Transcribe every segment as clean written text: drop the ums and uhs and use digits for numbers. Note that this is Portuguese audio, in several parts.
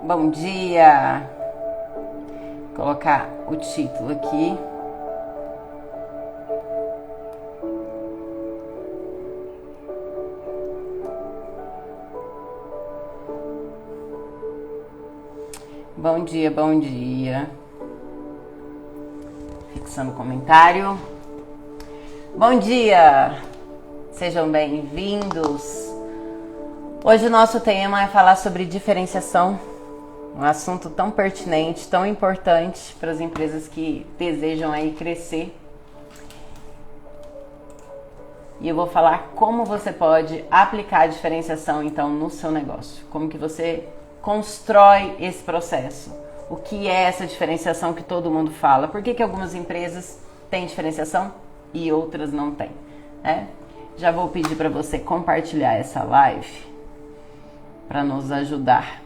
Bom dia! Vou colocar o título aqui. Bom dia, bom dia. Fixando o comentário. Bom dia! Sejam bem-vindos. Hoje o nosso tema é falar sobre diferenciação, um assunto tão pertinente, tão importante para as empresas que desejam aí crescer. E eu vou falar como você pode aplicar a diferenciação então no seu negócio, como que você constrói esse processo. O que é essa diferenciação que todo mundo fala? Por que algumas empresas têm diferenciação e outras não têm, né? Já vou pedir para você compartilhar essa live para nos ajudar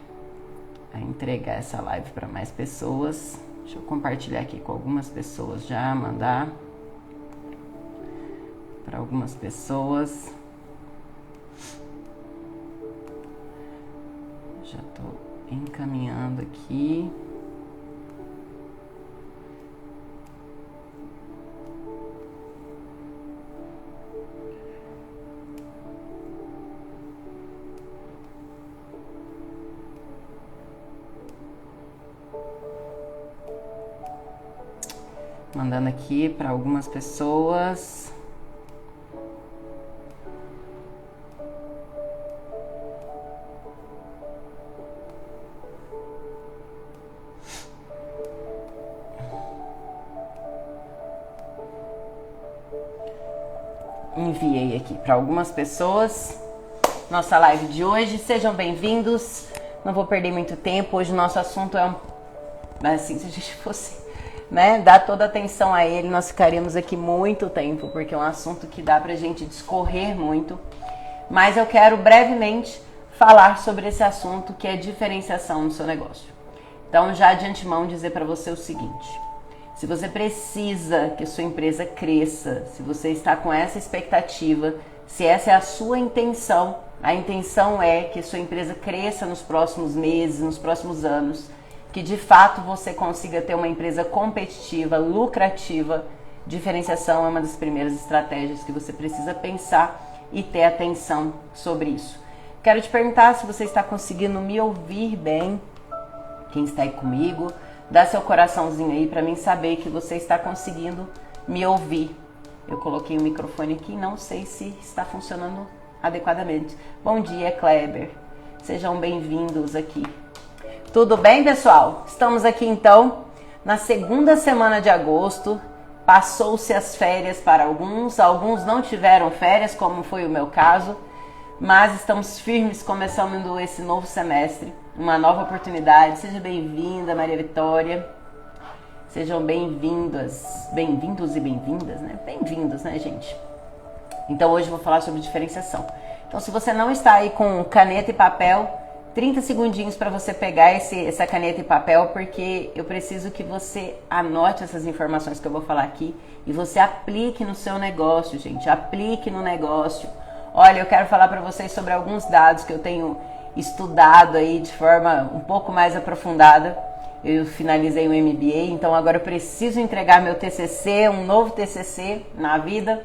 a entregar essa live para mais pessoas. Deixa eu compartilhar aqui com algumas pessoas já, mandar para algumas pessoas. Já estou encaminhando aqui. Mandando aqui para algumas pessoas. Enviei aqui para algumas pessoas nossa live de hoje. Sejam bem-vindos. Não vou perder muito tempo. Hoje o nosso assunto é assim, se a gente fosse, né, dar toda a atenção a ele, nós ficaríamos aqui muito tempo, porque é um assunto que dá pra gente discorrer muito. Mas eu quero brevemente falar sobre esse assunto que é diferenciação no seu negócio. Então, já de antemão dizer para você o seguinte: se você precisa que sua empresa cresça, se você está com essa expectativa, se essa é a sua intenção, a intenção é que sua empresa cresça nos próximos meses, nos próximos anos, que de fato você consiga ter uma empresa competitiva, lucrativa, diferenciação é uma das primeiras estratégias que você precisa pensar e ter atenção sobre isso. Quero te perguntar se você está conseguindo me ouvir bem, quem está aí comigo, dá seu coraçãozinho aí para mim saber que você está conseguindo me ouvir. Eu coloquei o microfone aqui, não sei se está funcionando adequadamente. Bom dia, Kleber. Sejam bem-vindos aqui. Tudo bem, pessoal? Estamos aqui então na segunda semana de agosto. Passou-se as férias para alguns não tiveram férias, como foi o meu caso, mas estamos firmes começando esse novo semestre, uma nova oportunidade. Seja bem-vinda, Maria Vitória. Sejam bem-vindos e bem-vindas, né? Bem-vindos, né, gente? Então hoje eu vou falar sobre diferenciação. Então, se você não está aí com caneta e papel, 30 segundinhos para você pegar essa caneta e papel, porque eu preciso que você anote essas informações que eu vou falar aqui e você aplique no seu negócio, gente. Aplique no negócio. Olha, eu quero falar para vocês sobre alguns dados que eu tenho estudado aí de forma um pouco mais aprofundada. Eu finalizei um MBA, então agora eu preciso entregar meu TCC, um novo TCC na vida,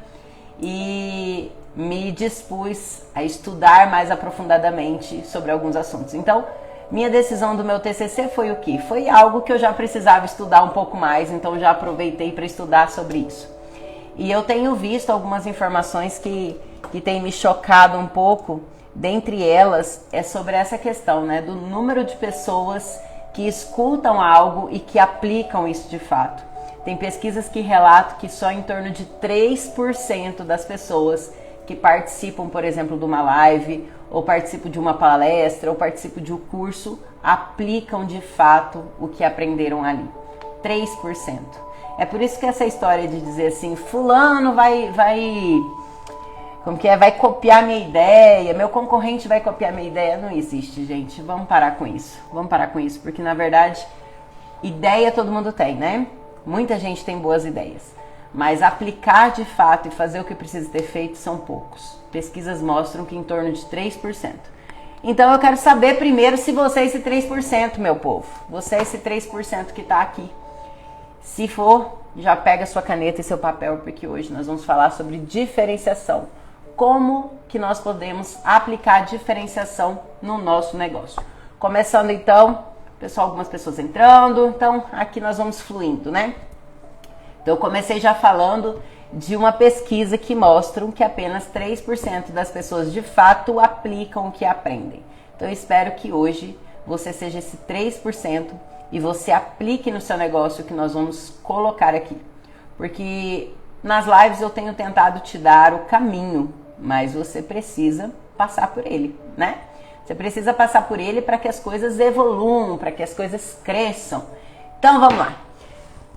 e me dispus a estudar mais aprofundadamente sobre alguns assuntos. Então, minha decisão do meu TCC foi o quê? Foi algo que eu já precisava estudar um pouco mais, então já aproveitei para estudar sobre isso. E eu tenho visto algumas informações que têm me chocado um pouco. Dentre elas, é sobre essa questão, né, do número de pessoas que escutam algo e que aplicam isso de fato. Tem pesquisas que relatam que só em torno de 3% das pessoas que participam, por exemplo, de uma live, ou participam de uma palestra, ou participam de um curso, aplicam de fato o que aprenderam ali. 3%. É por isso que essa história de dizer assim, fulano vai copiar minha ideia, meu concorrente vai copiar minha ideia, não existe, gente. Vamos parar com isso. Vamos parar com isso, porque na verdade, ideia todo mundo tem, né? Muita gente tem boas ideias. Mas aplicar de fato e fazer o que precisa ter feito são poucos. Pesquisas mostram que em torno de 3%. Então eu quero saber primeiro se você é esse 3%, meu povo. Você é esse 3% que tá aqui. Se for, já pega sua caneta e seu papel, porque hoje nós vamos falar sobre diferenciação. Como que nós podemos aplicar a diferenciação no nosso negócio. Começando então, pessoal, algumas pessoas entrando, então aqui nós vamos fluindo, né? Então eu comecei já falando de uma pesquisa que mostra que apenas 3% das pessoas de fato aplicam o que aprendem. Então eu espero que hoje você seja esse 3% e você aplique no seu negócio o que nós vamos colocar aqui. Porque nas lives eu tenho tentado te dar o caminho, mas você precisa passar por ele, né? Você precisa passar por ele para que as coisas evoluam, para que as coisas cresçam. Então vamos lá.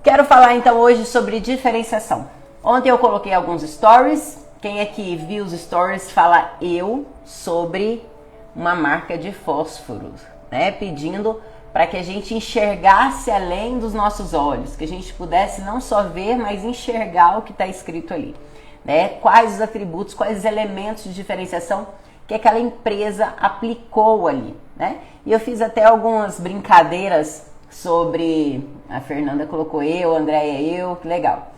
Quero falar então hoje sobre diferenciação. Ontem eu coloquei alguns stories. Quem aqui viu os stories fala eu sobre uma marca de fósforos, né? Pedindo para que a gente enxergasse além dos nossos olhos, que a gente pudesse não só ver, mas enxergar o que está escrito ali, né? Quais os atributos, quais os elementos de diferenciação que aquela empresa aplicou ali, né? E eu fiz até algumas brincadeiras sobre... A Fernanda colocou eu, a Andréia eu, que legal.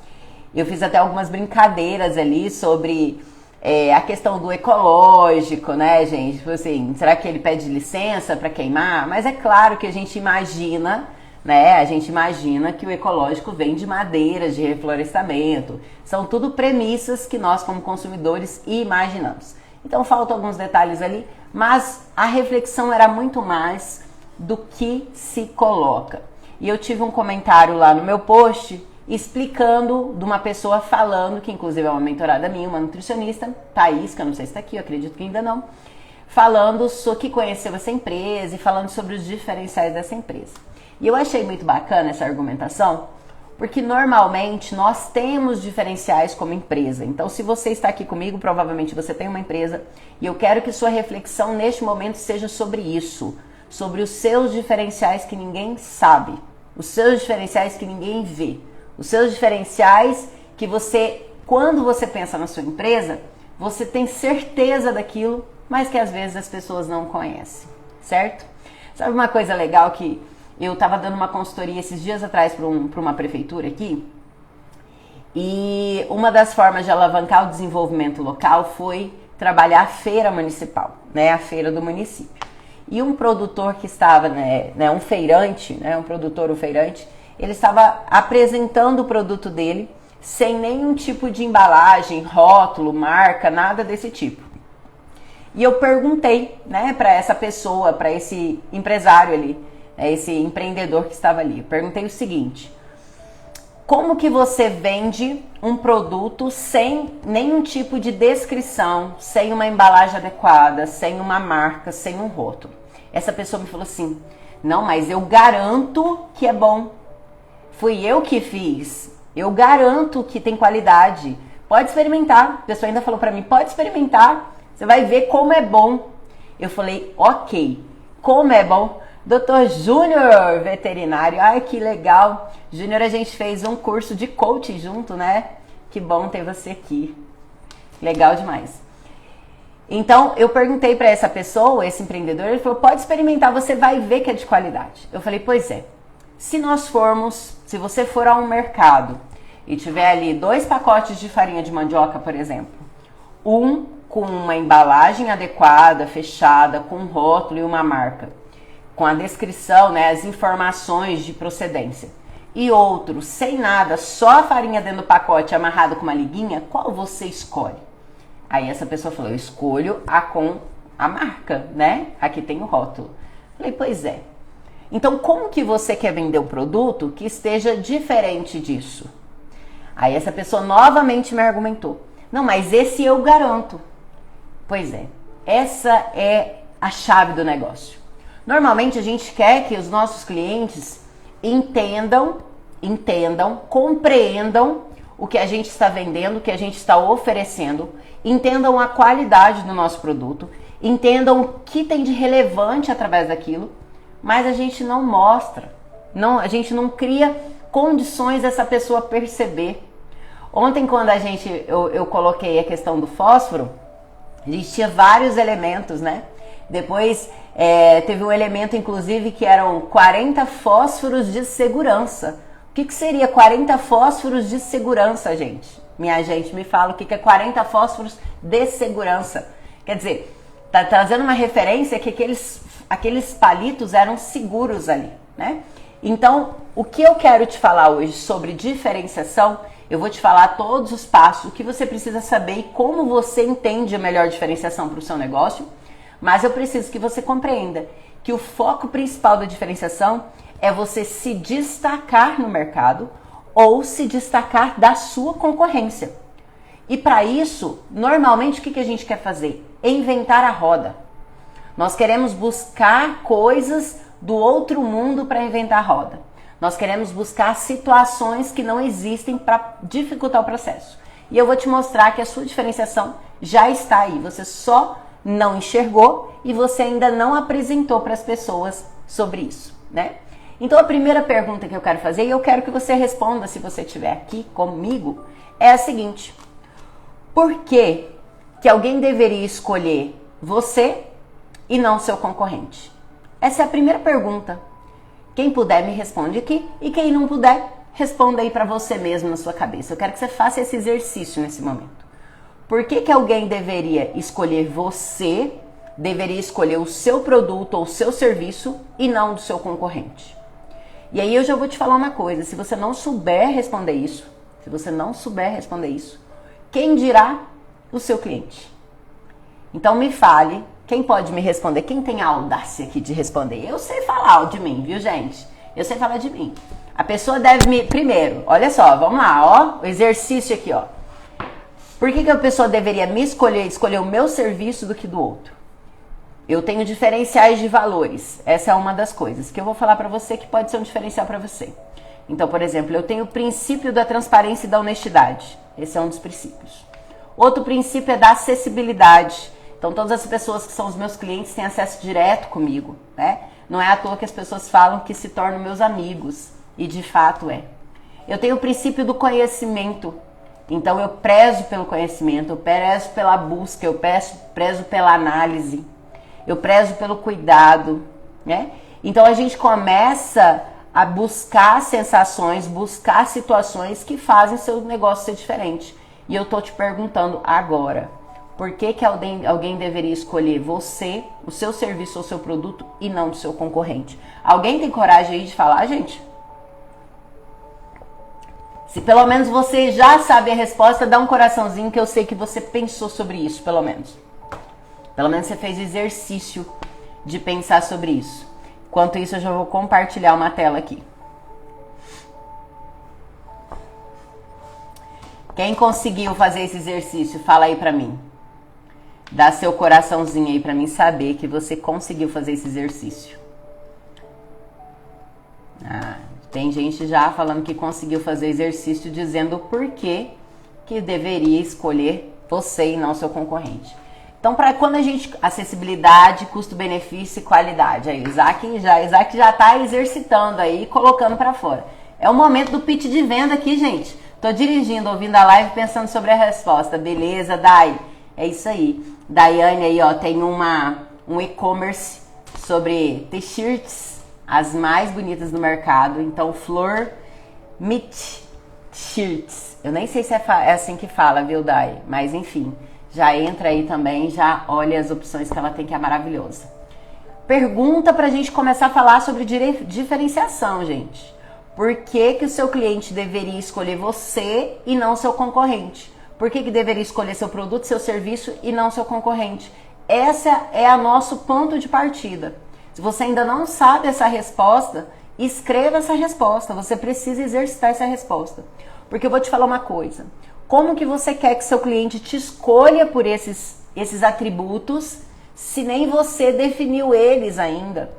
Eu fiz até algumas brincadeiras ali sobre a questão do ecológico, né, gente? Tipo assim, será que ele pede licença para queimar? Mas é claro que a gente imagina, né? A gente imagina que o ecológico vem de madeiras, de reflorestamento. São tudo premissas que nós, como consumidores, imaginamos. Então, faltam alguns detalhes ali, mas a reflexão era muito mais do que se coloca. E eu tive um comentário lá no meu post explicando de uma pessoa falando, que inclusive é uma mentorada minha, uma nutricionista, Thaís, que eu não sei se está aqui, eu acredito que ainda não, falando sobre que conheceu essa empresa e falando sobre os diferenciais dessa empresa. E eu achei muito bacana essa argumentação, porque normalmente nós temos diferenciais como empresa. Então, se você está aqui comigo, provavelmente você tem uma empresa, e eu quero que sua reflexão neste momento seja sobre isso, sobre os seus diferenciais que ninguém sabe, os seus diferenciais que ninguém vê, os seus diferenciais que você, quando você pensa na sua empresa, você tem certeza daquilo, mas que às vezes as pessoas não conhecem, certo? Sabe uma coisa legal que eu estava dando uma consultoria esses dias atrás para uma prefeitura aqui, e uma das formas de alavancar o desenvolvimento local foi trabalhar a feira municipal, né, a feira do município. E um produtor que estava, um feirante, né, um feirante, ele estava apresentando o produto dele sem nenhum tipo de embalagem, rótulo, marca, nada desse tipo. E eu perguntei, né, para essa pessoa, para esse empresário ali, esse empreendedor que estava ali, eu perguntei o seguinte: como que você vende um produto sem nenhum tipo de descrição, sem uma embalagem adequada, sem uma marca, sem um rótulo? Essa pessoa me falou assim: não, mas eu garanto que é bom. Fui eu que fiz. Eu garanto que tem qualidade. Pode experimentar. A pessoa ainda falou pra mim: pode experimentar. Você vai ver como é bom. Eu falei: ok. Como é bom? Doutor Júnior, veterinário. Ai, que legal. Júnior, a gente fez um curso de coaching junto, né? Que bom ter você aqui. Legal demais. Então, eu perguntei para essa pessoa, esse empreendedor, ele falou: pode experimentar, você vai ver que é de qualidade. Eu falei: pois é. Se você for a um mercado e tiver ali 2 pacotes de farinha de mandioca, por exemplo, um com uma embalagem adequada, fechada, com um rótulo e uma marca, com a descrição, né, as informações de procedência, e outro sem nada, só a farinha dentro do pacote amarrado com uma liguinha, qual você escolhe? Aí essa pessoa falou: eu escolho a com a marca, né? Aqui tem o rótulo. Falei: pois é. Então, como que você quer vender um produto que esteja diferente disso? Aí essa pessoa novamente me argumentou: não, mas esse eu garanto. Pois é, essa é a chave do negócio. Normalmente a gente quer que os nossos clientes entendam, compreendam o que a gente está vendendo, o que a gente está oferecendo, entendam a qualidade do nosso produto, entendam o que tem de relevante através daquilo, mas a gente não mostra, a gente não cria condições dessa pessoa perceber. Ontem, quando eu coloquei a questão do fósforo, a gente tinha vários elementos, né? Depois teve um elemento, inclusive, que eram 40 fósforos de segurança. O que seria 40 fósforos de segurança, gente? Minha gente, me fala o que é 40 fósforos de segurança. Quer dizer, tá trazendo uma referência que aqueles palitos eram seguros ali, né? Então, o que eu quero te falar hoje sobre diferenciação, eu vou te falar todos os passos, o que você precisa saber e como você entende a melhor diferenciação para o seu negócio, mas eu preciso que você compreenda que o foco principal da diferenciação é você se destacar no mercado ou se destacar da sua concorrência. E para isso, normalmente o que a gente quer fazer? Inventar a roda. Nós queremos buscar coisas do outro mundo para inventar a roda. Nós queremos buscar situações que não existem para dificultar o processo. E eu vou te mostrar que a sua diferenciação já está aí. Você só não enxergou e você ainda não apresentou para as pessoas sobre isso, né? Então a primeira pergunta que eu quero fazer, e eu quero que você responda se você estiver aqui comigo, é a seguinte: por que alguém deveria escolher você e não seu concorrente? Essa é a primeira pergunta. Quem puder me responde aqui e quem não puder, responda aí para você mesmo na sua cabeça. Eu quero que você faça esse exercício nesse momento. Por que alguém deveria escolher você, deveria escolher o seu produto ou o seu serviço e não do seu concorrente? E aí eu já vou te falar uma coisa, se você não souber responder isso, quem dirá? O seu cliente. Então me fale, quem pode me responder? Quem tem a audácia aqui de responder? Eu sei falar de mim, viu, gente? Eu sei falar de mim. A pessoa deve me... Primeiro, olha só, vamos lá, ó, o exercício aqui, ó. Por que a pessoa deveria me escolher o meu serviço do que do outro? Eu tenho diferenciais de valores. Essa é uma das coisas que eu vou falar para você que pode ser um diferencial para você. Então, por exemplo, eu tenho o princípio da transparência e da honestidade. Esse é um dos princípios. Outro princípio é da acessibilidade. Então, todas as pessoas que são os meus clientes têm acesso direto comigo, né? Não é à toa que as pessoas falam que se tornam meus amigos. E de fato é. Eu tenho o princípio do conhecimento. Então, eu prezo pelo conhecimento, eu prezo pela busca, eu prezo pela análise. Eu prezo pelo cuidado, né? Então a gente começa a buscar sensações, buscar situações que fazem seu negócio ser diferente. E eu tô te perguntando agora, por que alguém deveria escolher você, o seu serviço ou seu produto e não o seu concorrente? Alguém tem coragem aí de falar, gente? Se pelo menos você já sabe a resposta, dá um coraçãozinho que eu sei que você pensou sobre isso, pelo menos. Pelo menos você fez o exercício de pensar sobre isso. Enquanto isso, eu já vou compartilhar uma tela aqui. Quem conseguiu fazer esse exercício, fala aí pra mim. Dá seu coraçãozinho aí pra mim saber que você conseguiu fazer esse exercício. Tem gente já falando que conseguiu fazer exercício dizendo o porquê que deveria escolher você e não seu concorrente. Então, para quando a gente... Acessibilidade, custo-benefício e qualidade. Aí, Isaac já tá exercitando aí, colocando para fora. É o momento do pitch de venda aqui, gente. Tô dirigindo, ouvindo a live, pensando sobre a resposta. Beleza, Dai? É isso aí. Daiane aí, ó, tem um e-commerce sobre t-shirts, as mais bonitas do mercado. Então, Flor Meat Shirts. Eu nem sei se é assim que fala, viu, Dai? Mas, enfim... Já entra aí também, já olha as opções que ela tem, que é maravilhosa. Pergunta pra gente começar a falar sobre diferenciação, gente. Por que o seu cliente deveria escolher você e não seu concorrente? Por que deveria escolher seu produto, seu serviço e não seu concorrente? Essa é o nosso ponto de partida. Se você ainda não sabe essa resposta, escreva essa resposta. Você precisa exercitar essa resposta. Porque eu vou te falar uma coisa. Como que você quer que seu cliente te escolha por esses atributos, se nem você definiu eles ainda?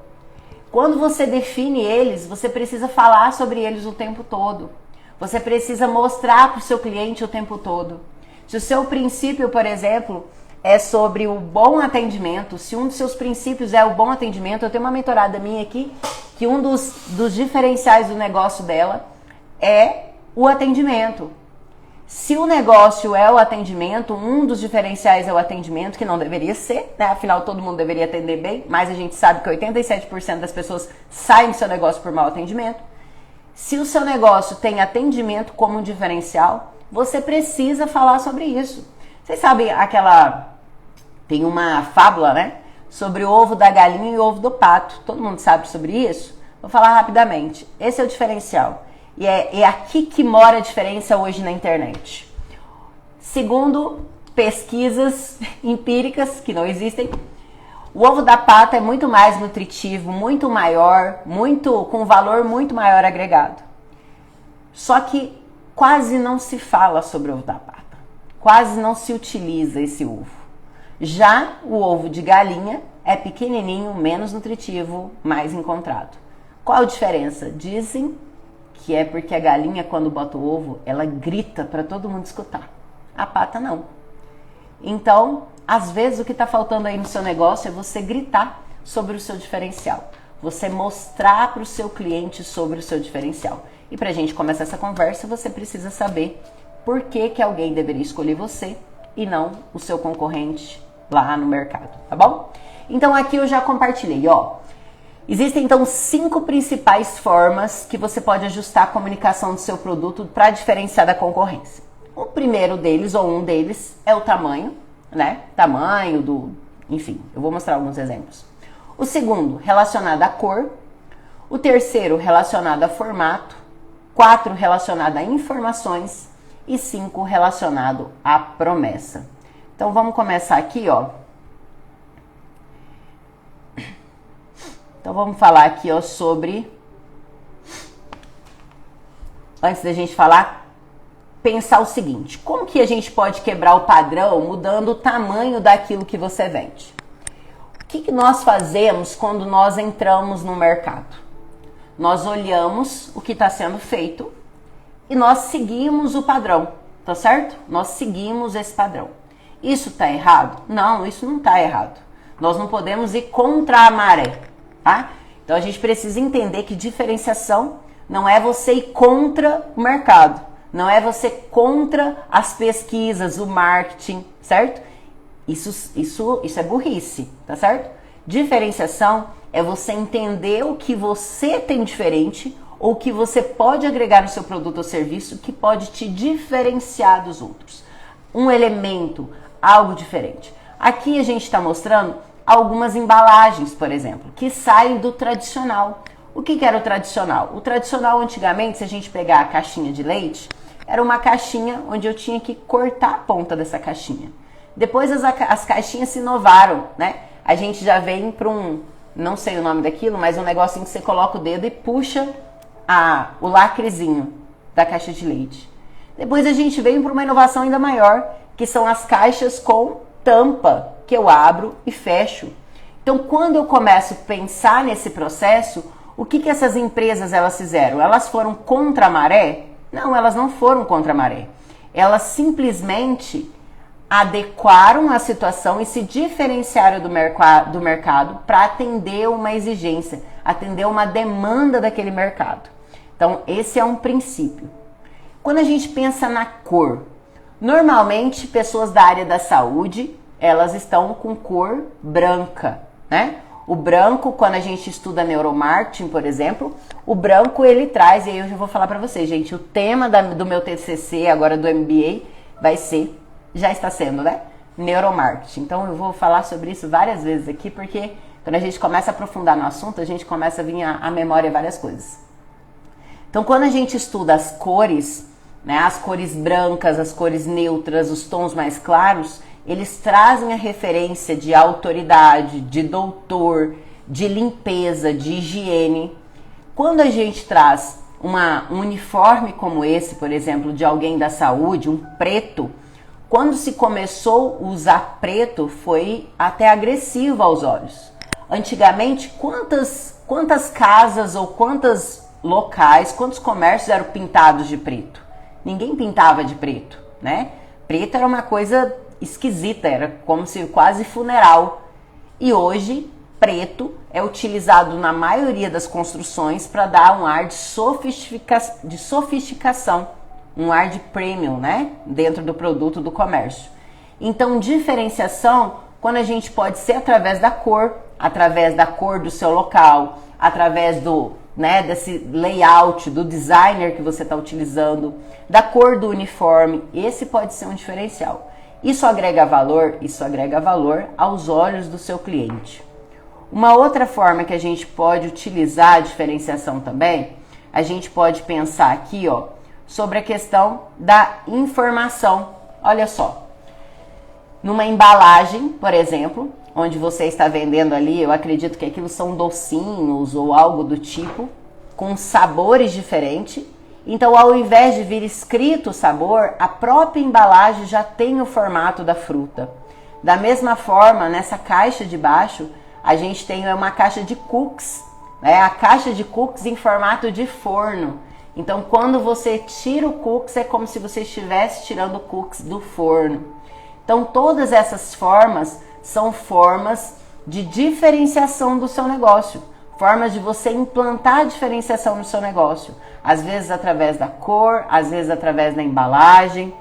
Quando você define eles, você precisa falar sobre eles o tempo todo. Você precisa mostrar para o seu cliente o tempo todo. Se o seu princípio, por exemplo, é sobre o bom atendimento, se um dos seus princípios é o bom atendimento, eu tenho uma mentorada minha aqui, que um dos diferenciais do negócio dela é o atendimento. Se o negócio é o atendimento, um dos diferenciais é o atendimento, que não deveria ser, né? Afinal, todo mundo deveria atender bem, mas a gente sabe que 87% das pessoas saem do seu negócio por mau atendimento. Se o seu negócio tem atendimento como um diferencial, você precisa falar sobre isso. Vocês sabem tem uma fábula, né? Sobre o ovo da galinha e o ovo do pato. Todo mundo sabe sobre isso? Vou falar rapidamente. Esse é o diferencial. E é aqui que mora a diferença hoje na internet. Segundo pesquisas empíricas, que não existem, o ovo da pata é muito mais nutritivo, muito maior, com valor muito maior agregado. Só que quase não se fala sobre o ovo da pata. Quase não se utiliza esse ovo. Já o ovo de galinha é pequenininho, menos nutritivo, mais encontrado. Qual a diferença? Dizem que é porque a galinha, quando bota o ovo, ela grita para todo mundo escutar. A pata não. Então, às vezes o que está faltando aí no seu negócio é você gritar sobre o seu diferencial. Você mostrar para o seu cliente sobre o seu diferencial. E para a gente começar essa conversa, você precisa saber por que alguém deveria escolher você e não o seu concorrente lá no mercado, tá bom? Então aqui eu já compartilhei, ó. Existem então 5 principais formas que você pode ajustar a comunicação do seu produto para diferenciar da concorrência. O primeiro deles, ou um deles, é o tamanho, né? Enfim, eu vou mostrar alguns exemplos. O segundo, relacionado à cor. O terceiro, relacionado a formato. 4, relacionado a informações. E 5, relacionado à promessa. Então vamos começar aqui, ó. Então vamos falar aqui, ó, sobre... Antes da gente falar, pensar o seguinte: como que a gente pode quebrar o padrão mudando o tamanho daquilo que você vende? O que nós fazemos quando nós entramos no mercado? Nós olhamos o que está sendo feito e nós seguimos o padrão, tá certo? Nós seguimos esse padrão. Isso está errado? Não, isso não está errado. Nós não podemos ir contra a maré, tá? Então a gente precisa entender que diferenciação não é você ir contra o mercado. Não é você contra as pesquisas, o marketing, certo? Isso é burrice, tá certo? Diferenciação é você entender o que você tem diferente ou que você pode agregar no seu produto ou serviço que pode te diferenciar dos outros. Um elemento, algo diferente. Aqui a gente está mostrando algumas embalagens, por exemplo, que saem do tradicional. O que era o tradicional? O tradicional, antigamente, se a gente pegar a caixinha de leite, era uma caixinha onde eu tinha que cortar a ponta dessa caixinha. Depois as caixinhas se inovaram, né? A gente já vem para não sei o nome daquilo, mas um negocinho que você coloca o dedo e puxa o lacrezinho da caixa de leite. Depois a gente veio para uma inovação ainda maior, que são as caixas com tampa, que eu abro e fecho. Então, quando eu começo a pensar nesse processo, o que essas empresas elas fizeram? Elas foram contra a maré? Não, elas não foram contra a maré. Elas simplesmente adequaram a situação e se diferenciaram do mercado para atender uma exigência, atender uma demanda daquele mercado. Então, esse é um princípio. Quando a gente pensa na cor, normalmente pessoas da área da saúde, elas estão com cor branca, né? O branco, quando a gente estuda neuromarketing, por exemplo, o branco ele traz, e aí eu já vou falar para vocês, gente, o tema do meu TCC, agora do MBA, vai ser, já está sendo, né? Neuromarketing. Então eu vou falar sobre isso várias vezes aqui, porque quando a gente começa a aprofundar no assunto, a gente começa a vir à memória várias coisas. Então quando a gente estuda as cores, né, as cores brancas, as cores neutras, os tons mais claros, eles trazem a referência de autoridade, de doutor, de limpeza, de higiene. Quando a gente traz um uniforme como esse, por exemplo, de alguém da saúde, um preto, quando se começou a usar preto, foi até agressivo aos olhos. Antigamente, quantas casas ou quantos locais, quantos comércios eram pintados de preto? Ninguém pintava de preto, né? Preto era uma coisa esquisita, era como se quase funeral. E hoje, preto é utilizado na maioria das construções para dar um ar de sofisticação um ar de premium, né? Dentro do produto do comércio. Então, diferenciação, quando a gente pode ser através da cor do seu local, através do, né, desse layout, do designer que você está utilizando, da cor do uniforme, esse pode ser um diferencial. Isso agrega valor aos olhos do seu cliente. Uma outra forma que a gente pode utilizar a diferenciação também, a gente pode pensar aqui, ó, sobre a questão da informação. Olha só, numa embalagem, por exemplo, onde você está vendendo ali, eu acredito que aquilo são docinhos ou algo do tipo, com sabores diferentes. Então, ao invés de vir escrito o sabor, a própria embalagem já tem o formato da fruta. Da mesma forma, nessa caixa de baixo, a gente tem uma caixa de cookies, né? A caixa de cookies em formato de forno. Então, quando você tira o cookies, é como se você estivesse tirando o cookies do forno. Então, todas essas formas são formas de diferenciação do seu negócio, formas de você implantar a diferenciação no seu negócio. Às vezes através da cor, às vezes através da embalagem,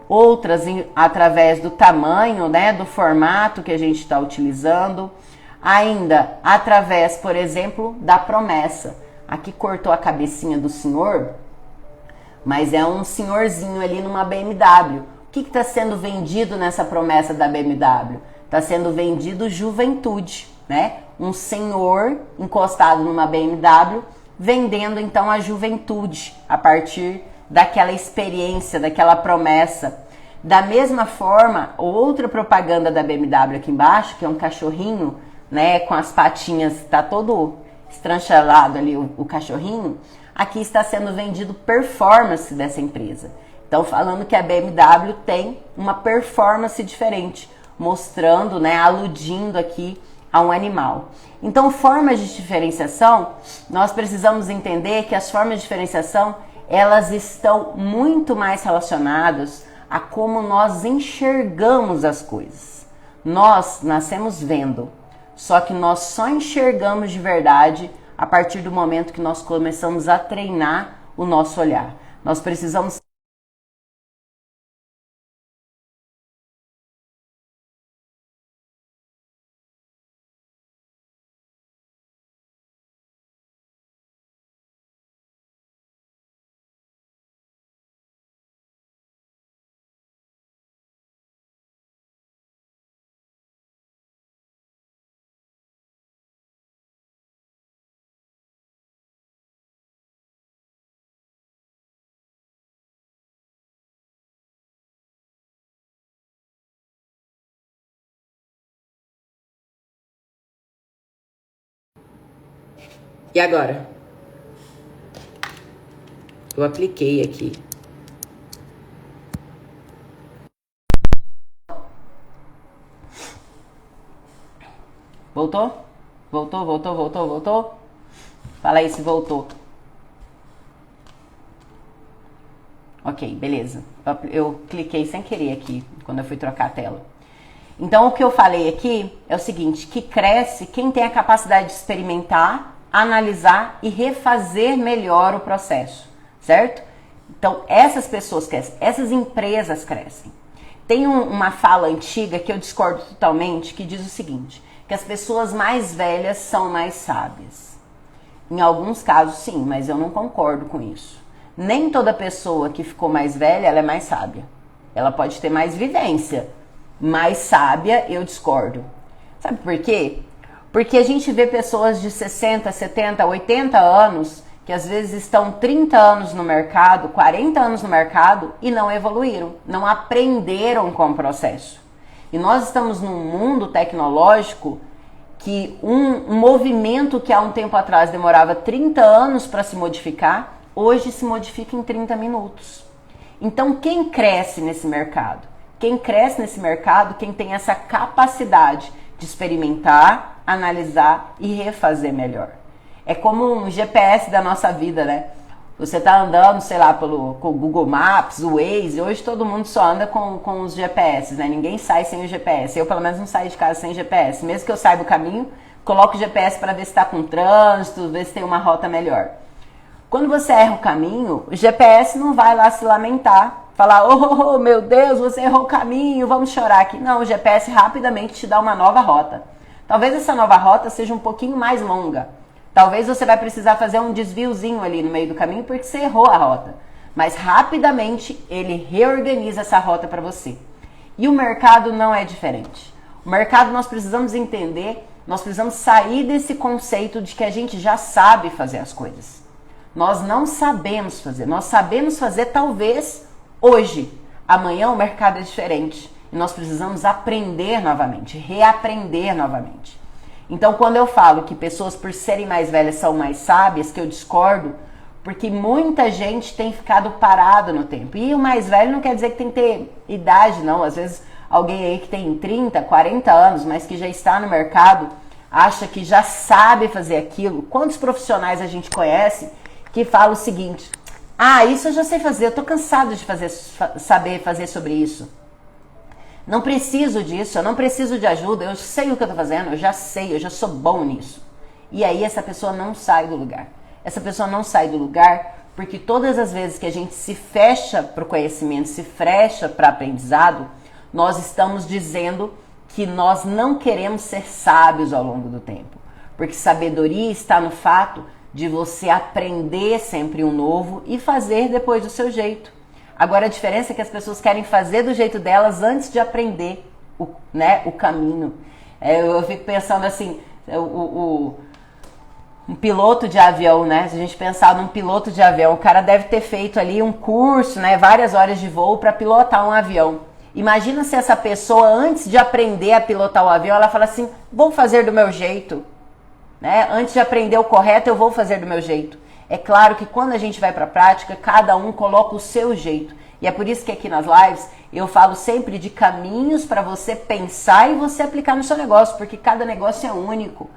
outras através do tamanho, né, do formato que a gente está utilizando. Ainda através, por exemplo, da promessa. Aqui cortou a cabecinha do senhor, mas é um senhorzinho ali numa BMW. O que está sendo vendido nessa promessa da BMW? Está sendo vendido juventude, né? Um senhor encostado numa BMW vendendo então a juventude a partir daquela experiência, daquela promessa. Da mesma forma, outra propaganda da BMW aqui embaixo, que é um cachorrinho, né, com as patinhas, tá todo estranchalado ali o cachorrinho, aqui está sendo vendido performance dessa empresa. Então, falando que a BMW tem uma performance diferente, mostrando, né, aludindo aqui a um animal. Então, formas de diferenciação, nós precisamos entender que as formas de diferenciação, elas estão muito mais relacionadas a como nós enxergamos as coisas. Nós nascemos vendo, só que nós só enxergamos de verdade a partir do momento que nós começamos a treinar o nosso olhar. Nós precisamos E agora? Eu apliquei aqui. Voltou? Voltou? Fala aí se voltou. Ok, beleza. Eu cliquei sem querer aqui, quando eu fui trocar a tela. Então, o que eu falei aqui é o seguinte, que cresce quem tem a capacidade de experimentar, analisar e refazer melhor o processo, certo? Então, essas pessoas crescem, essas empresas crescem. Tem uma fala antiga que eu discordo totalmente, que diz o seguinte, que as pessoas mais velhas são mais sábias. Em alguns casos, sim, mas eu não concordo com isso. Nem toda pessoa que ficou mais velha, ela é mais sábia. Ela pode ter mais vivência, mais sábia, eu discordo. Sabe por quê? Porque a gente vê pessoas de 60, 70, 80 anos que às vezes estão 30 anos no mercado, 40 anos no mercado e não evoluíram, não aprenderam com o processo. E nós estamos num mundo tecnológico que um movimento que há um tempo atrás demorava 30 anos para se modificar, hoje se modifica em 30 minutos. Então, quem cresce nesse mercado? Quem cresce nesse mercado, quem tem essa capacidade de experimentar, analisar e refazer melhor. É como um GPS da nossa vida, né? Você tá andando, sei lá, com o Google Maps, o Waze, hoje todo mundo só anda com os GPS, né? Ninguém sai sem o GPS. Eu, pelo menos, não saio de casa sem GPS. Mesmo que eu saiba o caminho, coloco o GPS para ver se está com trânsito, ver se tem uma rota melhor. Quando você erra o caminho, o GPS não vai lá se lamentar, falar, oh, meu Deus, você errou o caminho, vamos chorar aqui. Não, o GPS rapidamente te dá uma nova rota. Talvez essa nova rota seja um pouquinho mais longa. Talvez você vai precisar fazer um desviozinho ali no meio do caminho porque você errou a rota. Mas rapidamente ele reorganiza essa rota para você. E o mercado não é diferente. O mercado nós precisamos entender, nós precisamos sair desse conceito de que a gente já sabe fazer as coisas. Nós não sabemos fazer. Nós sabemos fazer talvez hoje. Amanhã o mercado é diferente. E nós precisamos aprender novamente, reaprender novamente. Então, quando eu falo que pessoas por serem mais velhas são mais sábias, que eu discordo, porque muita gente tem ficado parado no tempo. E o mais velho não quer dizer que tem que ter idade, não. Às vezes alguém aí que tem 30, 40 anos, mas que já está no mercado, acha que já sabe fazer aquilo. Quantos profissionais a gente conhece que fala o seguinte, isso eu já sei fazer, eu tô cansado de saber fazer sobre isso. Não preciso disso, eu não preciso de ajuda, eu sei o que eu tô fazendo, eu já sei, eu já sou bom nisso. E aí essa pessoa não sai do lugar. Essa pessoa não sai do lugar porque todas as vezes que a gente se fecha para o conhecimento, se fecha para aprendizado, nós estamos dizendo que nós não queremos ser sábios ao longo do tempo. Porque sabedoria está no fato de você aprender sempre um novo e fazer depois do seu jeito. Agora a diferença é que as pessoas querem fazer do jeito delas antes de aprender o caminho. Eu fico pensando assim, um piloto de avião, né? Se a gente pensar num piloto de avião, o cara deve ter feito ali um curso, né? Várias horas de voo para pilotar um avião. Imagina se essa pessoa, antes de aprender a pilotar o avião, ela fala assim, vou fazer do meu jeito. Né? Antes de aprender o correto, eu vou fazer do meu jeito. É claro que quando a gente vai para a prática, cada um coloca o seu jeito. E é por isso que aqui nas lives eu falo sempre de caminhos para você pensar e você aplicar no seu negócio, porque cada negócio é único.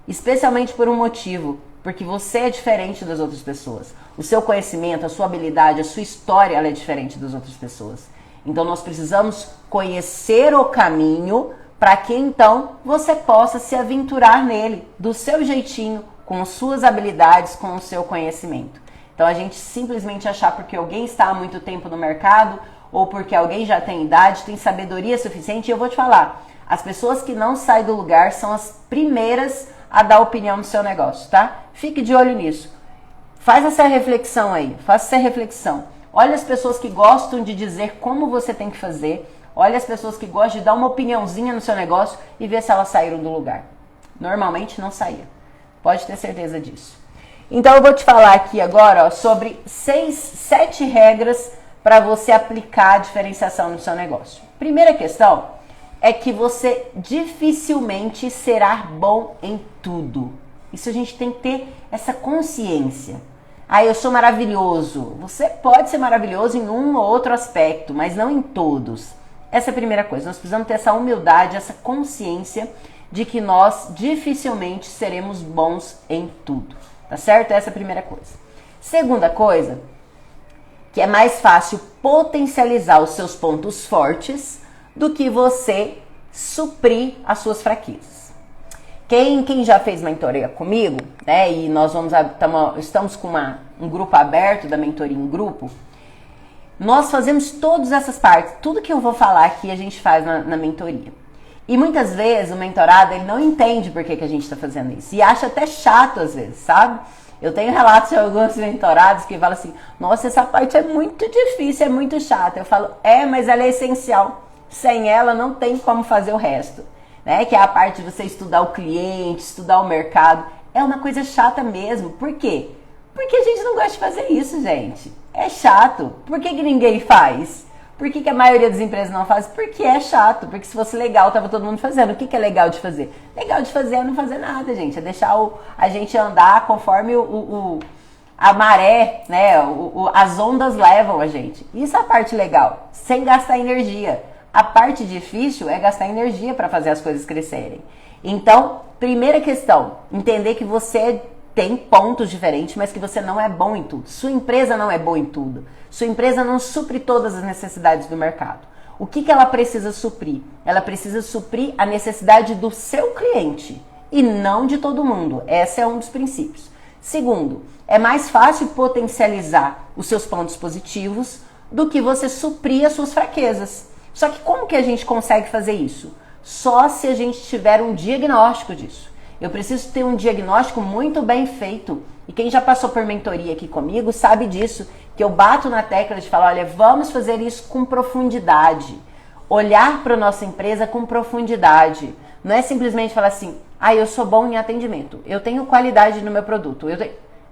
Especialmente por um motivo, porque você é diferente das outras pessoas. O seu conhecimento, a sua habilidade, a sua história, ela é diferente das outras pessoas. Então nós precisamos conhecer o caminho para que então você possa se aventurar nele, do seu jeitinho, com suas habilidades, com o seu conhecimento. Então a gente simplesmente achar porque alguém está há muito tempo no mercado ou porque alguém já tem idade, tem sabedoria suficiente, e eu vou te falar, as pessoas que não saem do lugar são as primeiras a dar opinião no seu negócio, tá? Fique de olho nisso. Faz essa reflexão aí, faça essa reflexão. Olha as pessoas que gostam de dizer como você tem que fazer, olha as pessoas que gostam de dar uma opiniãozinha no seu negócio e ver se elas saíram do lugar. Normalmente não saía. Pode ter certeza disso. Então eu vou te falar aqui agora sobre 7 regras para você aplicar a diferenciação no seu negócio. Primeira questão é que você dificilmente será bom em tudo. Isso a gente tem que ter essa consciência. Eu sou maravilhoso. Você pode ser maravilhoso em um ou outro aspecto, mas não em todos. Essa é a primeira coisa. Nós precisamos ter essa humildade, essa consciência de que nós dificilmente seremos bons em tudo. Tá certo? Essa é a primeira coisa. Segunda coisa, que é mais fácil potencializar os seus pontos fortes do que você suprir as suas fraquezas. Quem já fez mentoria comigo, né? E nós estamos com um grupo aberto da mentoria em grupo. Nós fazemos todas essas partes. Tudo que eu vou falar aqui a gente faz na mentoria. E muitas vezes o mentorado ele não entende por que a gente está fazendo isso. E acha até chato às vezes, sabe? Eu tenho relatos de alguns mentorados que falam assim, nossa, essa parte é muito difícil, é muito chata. Eu falo, mas ela é essencial. Sem ela não tem como fazer o resto. Né? Que é a parte de você estudar o cliente, estudar o mercado. É uma coisa chata mesmo. Por quê? Porque a gente não gosta de fazer isso, gente. É chato. Por que que faz? Por que que a maioria das empresas não faz? Porque é chato. Porque se fosse legal, tava todo mundo fazendo. O que que é legal de fazer? Legal de fazer é não fazer nada, gente. É deixar a gente andar conforme a maré, né? As ondas levam a gente. Isso é a parte legal. Sem gastar energia. A parte difícil é gastar energia para fazer as coisas crescerem. Então, primeira questão, entender que você tem pontos diferentes, mas que você não é bom em tudo. Sua empresa não é boa em tudo. Sua empresa não supre todas as necessidades do mercado. O que ela precisa suprir? Ela precisa suprir a necessidade do seu cliente e não de todo mundo. Esse é um dos princípios. Segundo, é mais fácil potencializar os seus pontos positivos do que você suprir as suas fraquezas. Só que como que a gente consegue fazer isso? Só se a gente tiver um diagnóstico disso. Eu preciso ter um diagnóstico muito bem feito. E quem já passou por mentoria aqui comigo sabe disso, que eu bato na tecla de falar, olha, vamos fazer isso com profundidade. Olhar para a nossa empresa com profundidade. Não é simplesmente falar assim, eu sou bom em atendimento, eu tenho qualidade no meu produto.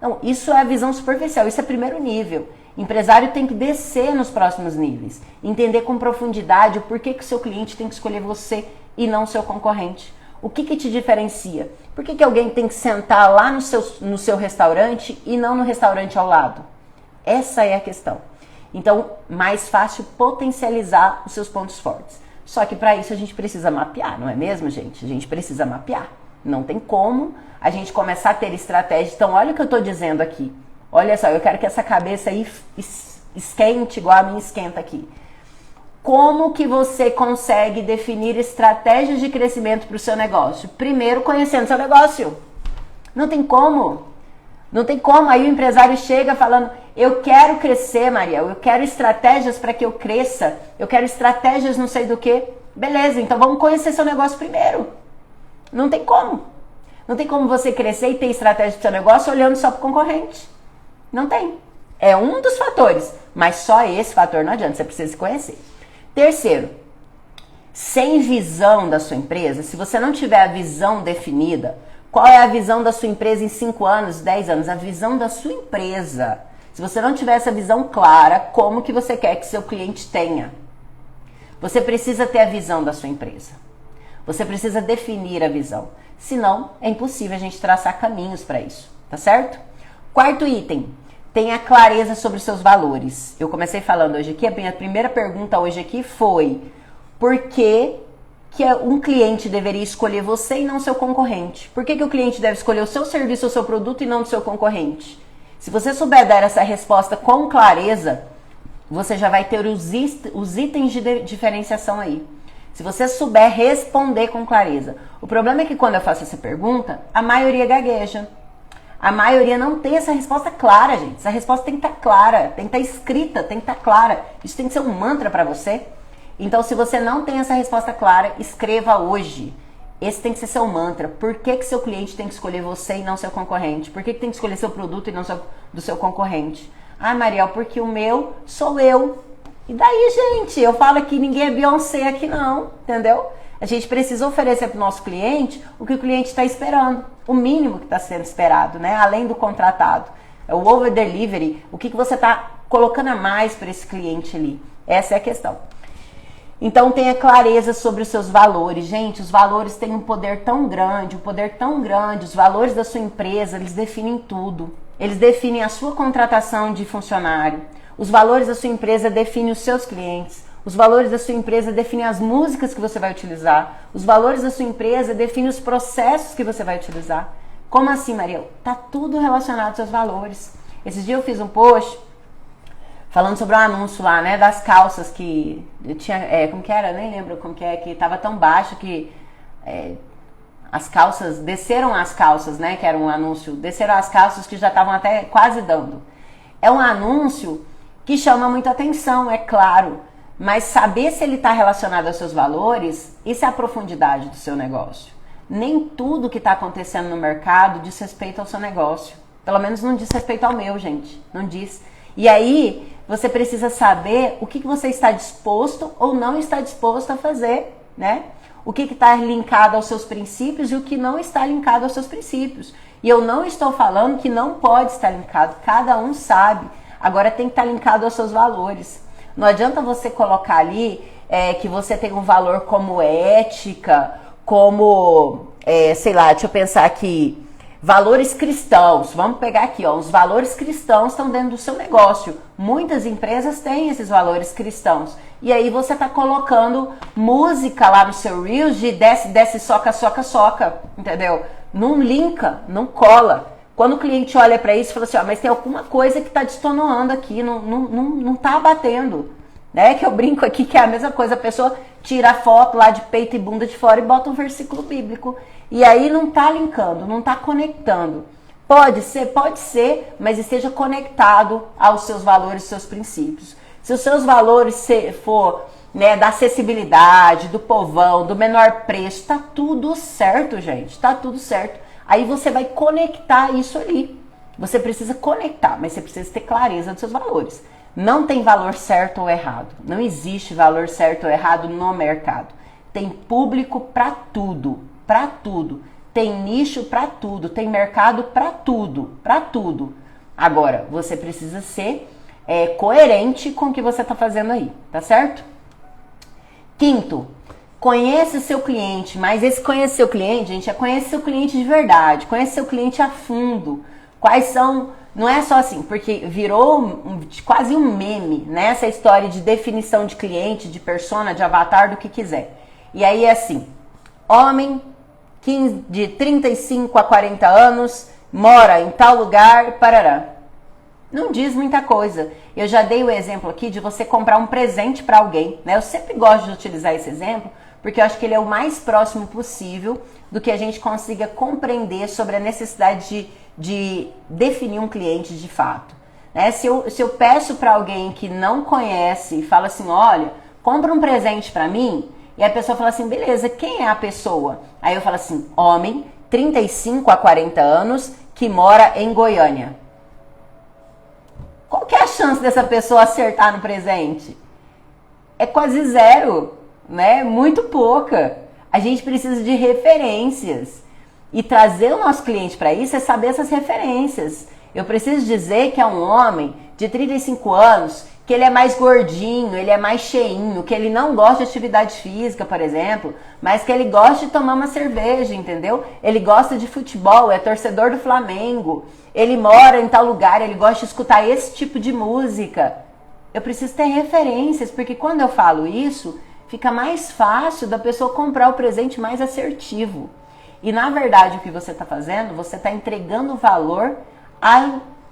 Não, isso é a visão superficial, isso é primeiro nível. Empresário tem que descer nos próximos níveis, entender com profundidade o porquê que o seu cliente tem que escolher você e não o seu concorrente. O que te diferencia? Por que alguém tem que sentar lá no seu restaurante e não no restaurante ao lado? Essa é a questão. Então, mais fácil potencializar os seus pontos fortes. Só que para isso a gente precisa mapear, não é mesmo, gente? A gente precisa mapear. Não tem como a gente começar a ter estratégia. Então, olha o que eu estou dizendo aqui. Olha só, eu quero que essa cabeça aí esquente igual a minha esquenta aqui. Como que você consegue definir estratégias de crescimento para o seu negócio? Primeiro, conhecendo seu negócio. Não tem como. Não tem como. Aí o empresário chega falando, eu quero crescer, Mariel, eu quero estratégias para que eu cresça, eu quero estratégias não sei do que. Beleza, então vamos conhecer seu negócio primeiro. Não tem como. Não tem como você crescer e ter estratégia para o seu negócio olhando só para o concorrente. Não tem. É um dos fatores, mas só esse fator não adianta, você precisa se conhecer. Terceiro, sem visão da sua empresa, se você não tiver a visão definida, qual é a visão da sua empresa em 5 anos, 10 anos? A visão da sua empresa. Se você não tiver essa visão clara, como que você quer que seu cliente tenha? Você precisa ter a visão da sua empresa. Você precisa definir a visão. Senão, é impossível a gente traçar caminhos para isso, tá certo? Quarto item, tenha clareza sobre os seus valores. Eu comecei falando hoje aqui, a minha primeira pergunta hoje aqui foi, por que um cliente deveria escolher você e não seu concorrente? Por que o cliente deve escolher o seu serviço ou o seu produto e não o seu concorrente? Se você souber dar essa resposta com clareza, você já vai ter os itens de diferenciação aí. Se você souber responder com clareza. O problema é que quando eu faço essa pergunta, a maioria gagueja. A maioria não tem essa resposta clara, gente. Essa resposta tem que estar clara, tem que estar escrita, tem que estar clara. Isso tem que ser um mantra para você. Então, se você não tem essa resposta clara, escreva hoje. Esse tem que ser seu mantra. Por que seu cliente tem que escolher você e não seu concorrente? Por que tem que escolher seu produto e não do seu concorrente? Mariel, porque o meu sou eu. E daí, gente? Eu falo que ninguém é Beyoncé aqui não, entendeu? A gente precisa oferecer para o nosso cliente o que o cliente está esperando. O mínimo que está sendo esperado, né? Além do contratado. É o over delivery. O que você está colocando a mais para esse cliente ali? Essa é a questão. Então tenha clareza sobre os seus valores. Gente, os valores têm um poder tão grande, os valores da sua empresa, eles definem tudo. Eles definem a sua contratação de funcionário. Os valores da sua empresa definem os seus clientes. Os valores da sua empresa definem as músicas que você vai utilizar. Os valores da sua empresa definem os processos que você vai utilizar. Como assim, Mariel? Tá tudo relacionado aos seus valores. Esses dias eu fiz um post falando sobre um anúncio lá, né, das calças que eu tinha, como que era? Eu nem lembro como que é, que tava tão baixo que as calças, desceram as calças, né, que era um anúncio, desceram as calças que já estavam até quase dando. É um anúncio que chama muita atenção, é claro, mas saber se ele está relacionado aos seus valores, isso é a profundidade do seu negócio. Nem tudo que está acontecendo no mercado diz respeito ao seu negócio. Pelo menos não diz respeito ao meu, gente, não diz. E aí, você precisa saber o que você está disposto ou não está disposto a fazer, né? O que está linkado aos seus princípios e o que não está linkado aos seus princípios. E eu não estou falando que não pode estar linkado, cada um sabe. Agora tem que estar linkado aos seus valores. Não adianta você colocar ali que você tem um valor como ética, como, sei lá, deixa eu pensar aqui, valores cristãos. Vamos pegar aqui, ó, os valores cristãos estão dentro do seu negócio. Muitas empresas têm esses valores cristãos. E aí você está colocando música lá no seu Reels de desce, desce, soca, soca, soca, entendeu? Não linka, não cola. Quando o cliente olha para isso e fala assim, mas tem alguma coisa que está destoando aqui, não está batendo. Né? Que eu brinco aqui que é a mesma coisa, a pessoa tira a foto lá de peito e bunda de fora e bota um versículo bíblico. E aí não está linkando, não está conectando. Pode ser, mas esteja conectado aos seus valores, seus princípios. Se os seus valores for, né, da acessibilidade, do povão, do menor preço, tá tudo certo, gente, tá tudo certo. Aí você vai conectar isso ali. Você precisa conectar, mas você precisa ter clareza dos seus valores. Não tem valor certo ou errado. Não existe valor certo ou errado no mercado. Tem público para tudo, para tudo. Tem nicho para tudo, tem mercado para tudo, para tudo. Agora, você precisa ser coerente com o que você está fazendo aí, tá certo? Quinto, conhece o seu cliente, mas esse conhecer o cliente, gente, é conhecer o cliente de verdade, conhecer o cliente a fundo. Quais são, não é só assim, porque virou quase um meme, né? Essa história de definição de cliente, de persona, de avatar, do que quiser. E aí é assim, homem de 35 a 40 anos, mora em tal lugar, parará. Não diz muita coisa. Eu já dei o exemplo aqui de você comprar um presente para alguém, né? Eu sempre gosto de utilizar esse exemplo, porque eu acho que ele é o mais próximo possível do que a gente consiga compreender sobre a necessidade de definir um cliente de fato. Né? Se eu peço para alguém que não conhece e fala assim, olha, compra um presente para mim, e a pessoa fala assim, beleza, quem é a pessoa? Aí eu falo assim, homem, 35 a 40 anos, que mora em Goiânia. Qual que é a chance dessa pessoa acertar no presente? É quase zero, né? Muito pouca. A gente precisa de referências. E trazer o nosso cliente para isso é saber essas referências. Eu preciso dizer que é um homem de 35 anos, que ele é mais gordinho, ele é mais cheinho, que ele não gosta de atividade física, por exemplo, mas que ele gosta de tomar uma cerveja, entendeu? Ele gosta de futebol, é torcedor do Flamengo, ele mora em tal lugar, ele gosta de escutar esse tipo de música. Eu preciso ter referências, porque quando eu falo isso, fica mais fácil da pessoa comprar o presente mais assertivo. E na verdade o que você está fazendo, você está entregando valor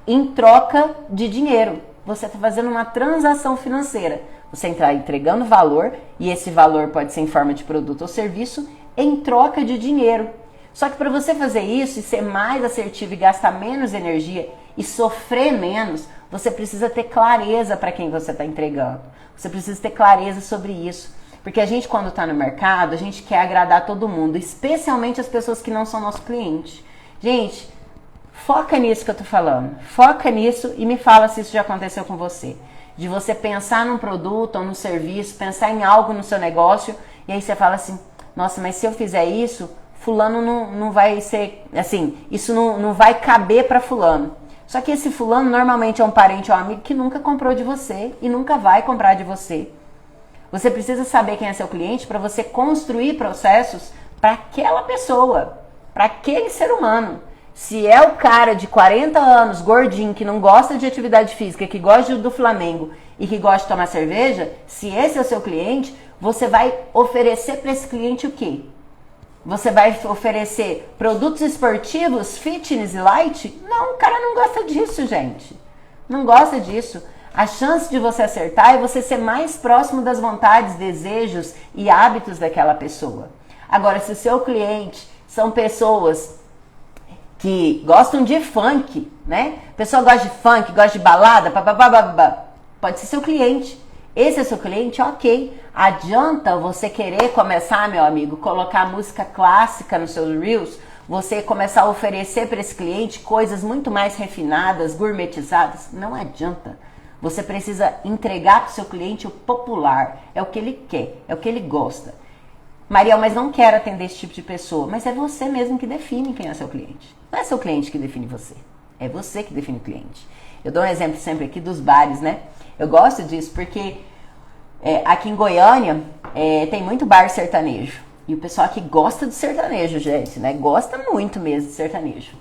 em troca de dinheiro. Você está fazendo uma transação financeira. Você está entregando valor, e esse valor pode ser em forma de produto ou serviço, em troca de dinheiro. Só que para você fazer isso e ser mais assertivo e gastar menos energia e sofrer menos, você precisa ter clareza para quem você está entregando. Você precisa ter clareza sobre isso. Porque a gente, quando está no mercado, a gente quer agradar todo mundo, especialmente as pessoas que não são nosso cliente. Gente, foca nisso que eu tô falando. Foca nisso e me fala se isso já aconteceu com você. De você pensar num produto ou num serviço, pensar em algo no seu negócio, e aí você fala assim, nossa, mas se eu fizer isso, fulano não vai ser, assim, isso não vai caber para fulano. Só que esse fulano normalmente é um parente ou um amigo que nunca comprou de você e nunca vai comprar de você. Você precisa saber quem é seu cliente para você construir processos para aquela pessoa, para aquele ser humano. Se é o cara de 40 anos, gordinho, que não gosta de atividade física, que gosta do Flamengo e que gosta de tomar cerveja, se esse é o seu cliente, você vai oferecer para esse cliente o quê? Você vai oferecer produtos esportivos, fitness e light? Não, o cara não gosta disso, gente. Não gosta disso. A chance de você acertar é você ser mais próximo das vontades, desejos e hábitos daquela pessoa. Agora, se o seu cliente são pessoas que gostam de funk, né? A pessoa gosta de funk, gosta de balada, pode ser seu cliente. Esse é seu cliente, ok. Adianta você querer começar, meu amigo, colocar música clássica nos seus reels, você começar a oferecer para esse cliente coisas muito mais refinadas, gourmetizadas? Não adianta. Você precisa entregar para o seu cliente o popular. É o que ele quer, é o que ele gosta. Mariel, mas não quero atender esse tipo de pessoa. Mas é você mesmo que define quem é seu cliente. Não é seu cliente que define você. É você que define o cliente. Eu dou um exemplo sempre aqui dos bares, né? Eu gosto disso porque aqui em Goiânia tem muito bar sertanejo. E o pessoal aqui gosta de sertanejo, gente, né? Gosta muito mesmo de sertanejo.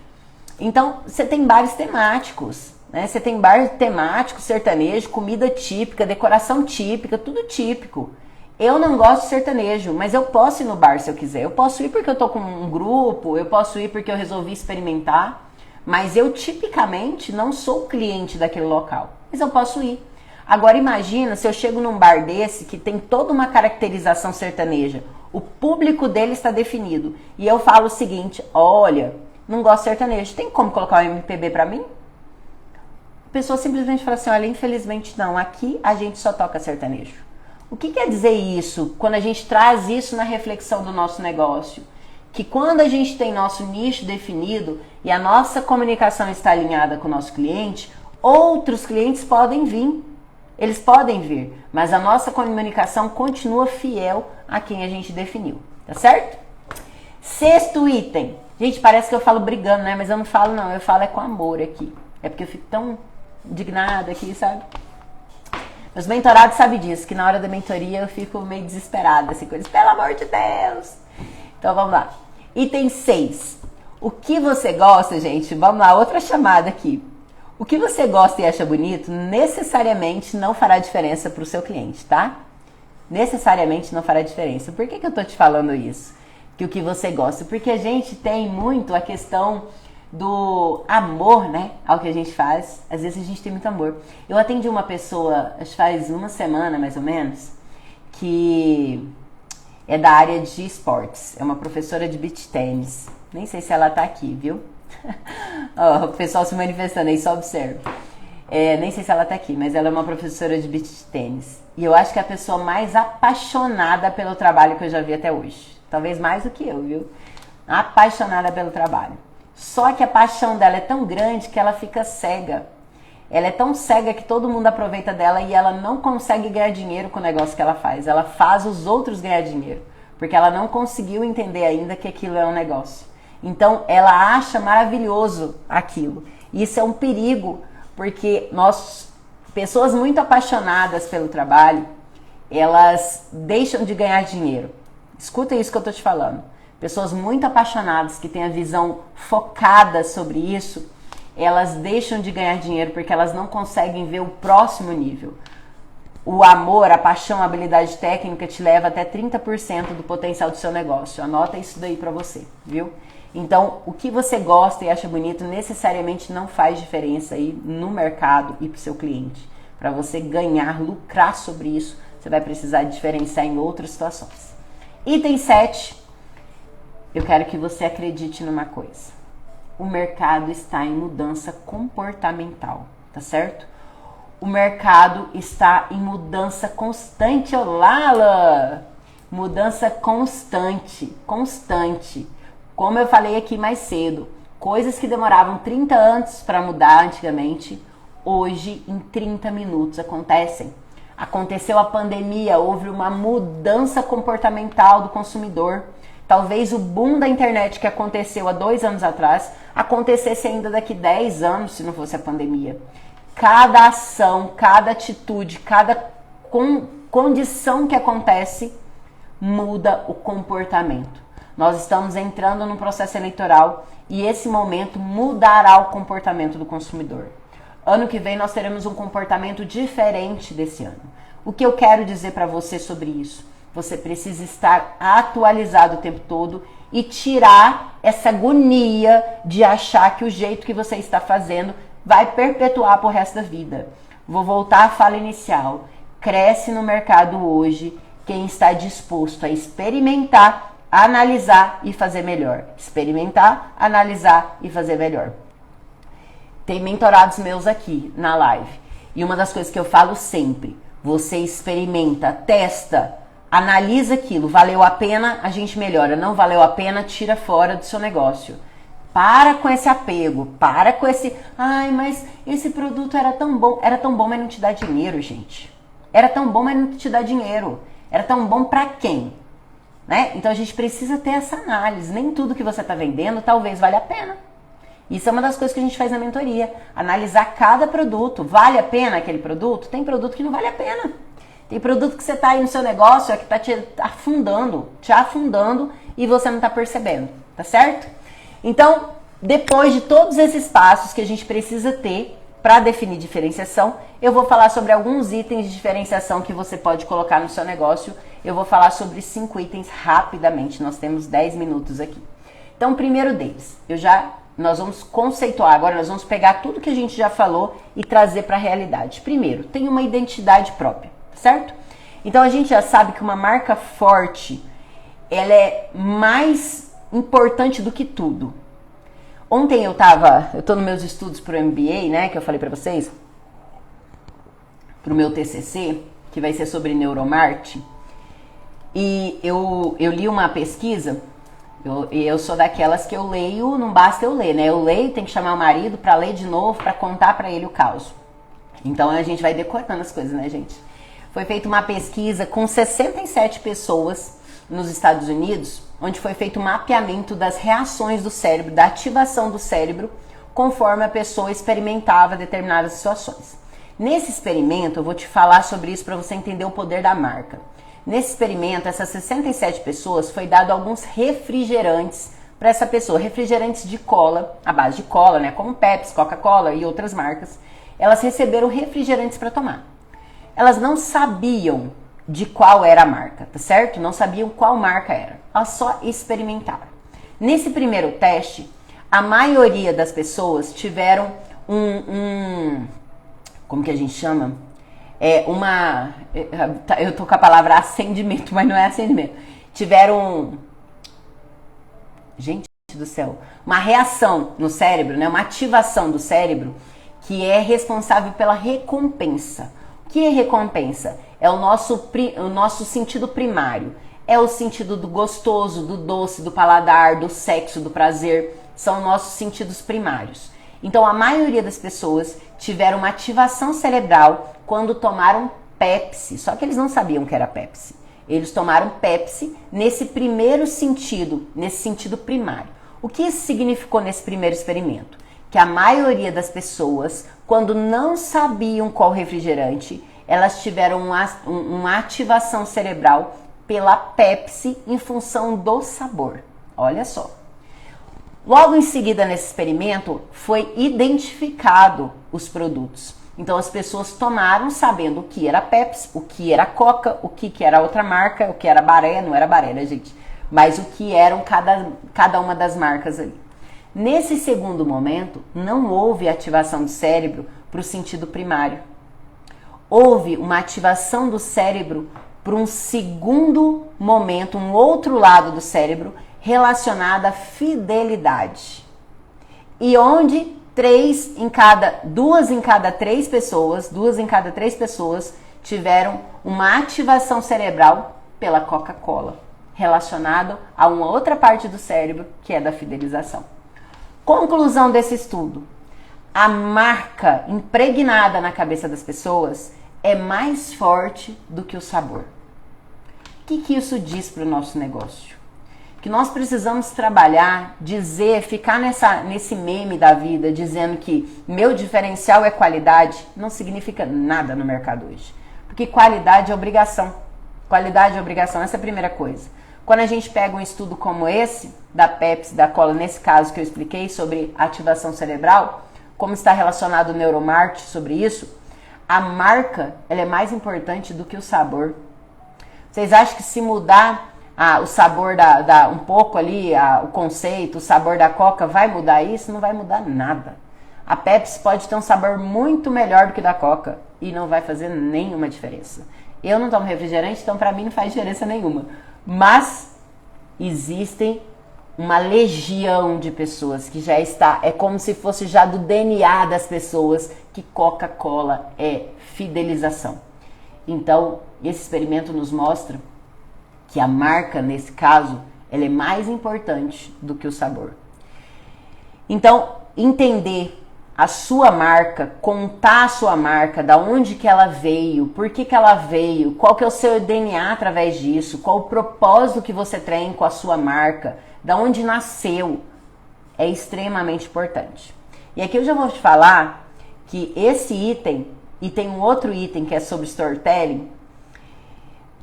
Então, você tem bares temáticos, né? Você tem bar temático, sertanejo, comida típica, decoração típica, tudo típico. Eu não gosto de sertanejo, mas eu posso ir no bar se eu quiser. Eu posso ir porque eu tô com um grupo, eu posso ir porque eu resolvi experimentar, mas eu tipicamente não sou cliente daquele local. Mas eu posso ir. Agora imagina se eu chego num bar desse que tem toda uma caracterização sertaneja, o público dele está definido, e eu falo o seguinte, olha, não gosto de sertanejo. Tem como colocar um MPB pra mim? A pessoa simplesmente fala assim, olha, infelizmente não, aqui a gente só toca sertanejo. O que quer dizer isso quando a gente traz isso na reflexão do nosso negócio? Que quando a gente tem nosso nicho definido e a nossa comunicação está alinhada com o nosso cliente, outros clientes podem vir. Eles podem vir, mas a nossa comunicação continua fiel a quem a gente definiu, tá certo? Sexto item. Gente, parece que eu falo brigando, né? Mas eu não falo não, eu falo é com amor aqui. É porque eu fico tão indignada aqui, sabe? Meus mentorados sabem disso, que na hora da mentoria eu fico meio desesperada, assim, com eles, pelo amor de Deus. Então vamos lá. Item 6. O que você gosta, gente? Vamos lá, outra chamada aqui. O que você gosta e acha bonito necessariamente não fará diferença para o seu cliente, tá? Necessariamente não fará diferença. Por que eu tô te falando isso? Que o que você gosta? Porque a gente tem muito a questão do amor, né? Ao que a gente faz. Às vezes a gente tem muito amor. Eu atendi uma pessoa, acho que faz uma semana mais ou menos, que é da área de esportes. É uma professora de beach tennis. Nem sei se ela tá aqui, viu? O pessoal se manifestando aí, só observa. Nem sei se ela tá aqui, mas ela é uma professora de beach tennis. E eu acho que é a pessoa mais apaixonada pelo trabalho que eu já vi até hoje. Talvez mais do que eu, viu? Apaixonada pelo trabalho. Só que a paixão dela é tão grande que ela fica cega. Ela é tão cega que todo mundo aproveita dela e ela não consegue ganhar dinheiro com o negócio que ela faz. Ela faz os outros ganhar dinheiro, porque ela não conseguiu entender ainda que aquilo é um negócio. Então, ela acha maravilhoso aquilo. E isso é um perigo, porque pessoas muito apaixonadas pelo trabalho, elas deixam de ganhar dinheiro. Escuta isso que eu tô te falando. Pessoas muito apaixonadas, que têm a visão focada sobre isso, elas deixam de ganhar dinheiro porque elas não conseguem ver o próximo nível. O amor, a paixão, a habilidade técnica te leva até 30% do potencial do seu negócio. Anota isso daí pra você, viu? Então, o que você gosta e acha bonito necessariamente não faz diferença aí no mercado e pro seu cliente. Para você ganhar, lucrar sobre isso, você vai precisar diferenciar em outras situações. Item 7. Eu quero que você acredite numa coisa. O mercado está em mudança comportamental, tá certo? O mercado está em mudança constante. Olá, Alan! Mudança constante. Como eu falei aqui mais cedo, coisas que demoravam 30 anos para mudar antigamente, hoje em 30 minutos acontecem. Aconteceu a pandemia, houve uma mudança comportamental do consumidor. Talvez o boom da internet que aconteceu há 2 anos atrás acontecesse ainda daqui 10 anos se não fosse a pandemia. Cada ação, cada atitude, cada condição que acontece muda o comportamento. Nós estamos entrando num processo eleitoral e esse momento mudará o comportamento do consumidor. Ano que vem nós teremos um comportamento diferente desse ano. O que eu quero dizer para você sobre isso? Você precisa estar atualizado o tempo todo e tirar essa agonia de achar que o jeito que você está fazendo vai perpetuar pro resto da vida. Vou voltar à fala inicial. Cresce no mercado hoje quem está disposto a experimentar, analisar e fazer melhor. Experimentar, analisar e fazer melhor. Tem mentorados meus aqui na live. E uma das coisas que eu falo sempre, você experimenta, testa, analisa aquilo. Valeu a pena, a gente melhora. Não valeu a pena, tira fora do seu negócio. Para com esse apego, para com esse... Ai, mas esse produto era tão bom. Era tão bom, mas não te dá dinheiro, gente. Era tão bom, mas não te dá dinheiro. Era tão bom pra quem? Né? Então a gente precisa ter essa análise. Nem tudo que você está vendendo talvez valha a pena. Isso é uma das coisas que a gente faz na mentoria. Analisar cada produto. Vale a pena aquele produto? Tem produto que não vale a pena. Tem produto que você está aí no seu negócio que está te afundando e você não está percebendo. Tá certo? Então, depois de todos esses passos que a gente precisa ter para definir diferenciação, eu vou falar sobre alguns itens de diferenciação que você pode colocar no seu negócio. Eu vou falar sobre 5 itens rapidamente, nós temos 10 minutos aqui. Então, o primeiro deles, nós vamos conceituar agora, nós vamos pegar tudo que a gente já falou e trazer para a realidade. Primeiro, tem uma identidade própria, certo? Então, a gente já sabe que uma marca forte, ela é mais importante do que tudo. Ontem eu tô nos meus estudos pro MBA, né, que eu falei pra vocês, pro meu TCC, que vai ser sobre neuromarketing, e eu li uma pesquisa, eu sou daquelas que eu leio, não basta eu ler, né, eu leio, tem que chamar o marido pra ler de novo, pra contar pra ele o caos. Então a gente vai decorando as coisas, né, gente? Foi feita uma pesquisa com 67 pessoas nos Estados Unidos, onde foi feito um mapeamento das reações do cérebro, da ativação do cérebro, conforme a pessoa experimentava determinadas situações. Nesse experimento, eu vou te falar sobre isso para você entender o poder da marca. Nesse experimento, essas 67 pessoas foi dado alguns refrigerantes para essa pessoa, refrigerantes de cola, à base de cola, né, como Pepsi, Coca-Cola e outras marcas. Elas receberam refrigerantes para tomar. Elas não sabiam de qual era a marca, tá certo? Não sabiam qual marca era. Elas só experimentaram. Nesse primeiro teste, a maioria das pessoas tiveram como que a gente chama? Eu tô com a palavra acendimento, mas não é acendimento. Tiveram, gente do céu, uma reação no cérebro, né? Uma ativação do cérebro que é responsável pela recompensa. O que é recompensa? É o nosso sentido primário. É o sentido do gostoso, do doce, do paladar, do sexo, do prazer. São nossos sentidos primários. Então, a maioria das pessoas tiveram uma ativação cerebral quando tomaram Pepsi. Só que eles não sabiam que era Pepsi. Eles tomaram Pepsi nesse primeiro sentido, nesse sentido primário. O que isso significou nesse primeiro experimento? Que a maioria das pessoas, quando não sabiam qual refrigerante, elas tiveram uma ativação cerebral pela Pepsi em função do sabor. Olha só. Logo em seguida, nesse experimento, foi identificado os produtos. Então, as pessoas tomaram sabendo o que era Pepsi, o que era Coca, o que era outra marca, o que era Baré, não era Baré, né, gente? Mas o que eram cada uma das marcas ali. Nesse segundo momento, não houve ativação do cérebro para o sentido primário. Houve uma ativação do cérebro para um segundo momento, um outro lado do cérebro, relacionado à fidelidade. E onde duas em cada três pessoas tiveram uma ativação cerebral pela Coca-Cola, relacionado a uma outra parte do cérebro, que é da fidelização. Conclusão desse estudo: a marca impregnada na cabeça das pessoas é mais forte do que o sabor. O que isso diz para o nosso negócio? Que nós precisamos trabalhar, ficar nesse meme da vida, dizendo que meu diferencial é qualidade, não significa nada no mercado hoje. Porque qualidade é obrigação. Qualidade é obrigação, essa é a primeira coisa. Quando a gente pega um estudo como esse, da Pepsi, da Cola, nesse caso que eu expliquei sobre ativação cerebral, como está relacionado o neuromarketing sobre isso, a marca ela é mais importante do que o sabor. Vocês acham que se mudar o sabor um pouco ali, o conceito, o sabor da Coca, vai mudar isso? Não vai mudar nada. A Pepsi pode ter um sabor muito melhor do que da Coca e não vai fazer nenhuma diferença. Eu não tomo refrigerante, então para mim não faz diferença nenhuma. Mas existem uma legião de pessoas que já é como se fosse já do DNA das pessoas que Coca-Cola é fidelização. Então, esse experimento nos mostra que a marca, nesse caso, ela é mais importante do que o sabor. Então, entender a sua marca, contar a sua marca, da onde que ela veio, por que ela veio, qual que é o seu DNA através disso, qual o propósito que você tem com a sua marca, da onde nasceu, é extremamente importante. E aqui eu já vou te falar que esse item, e tem um outro item que é sobre storytelling,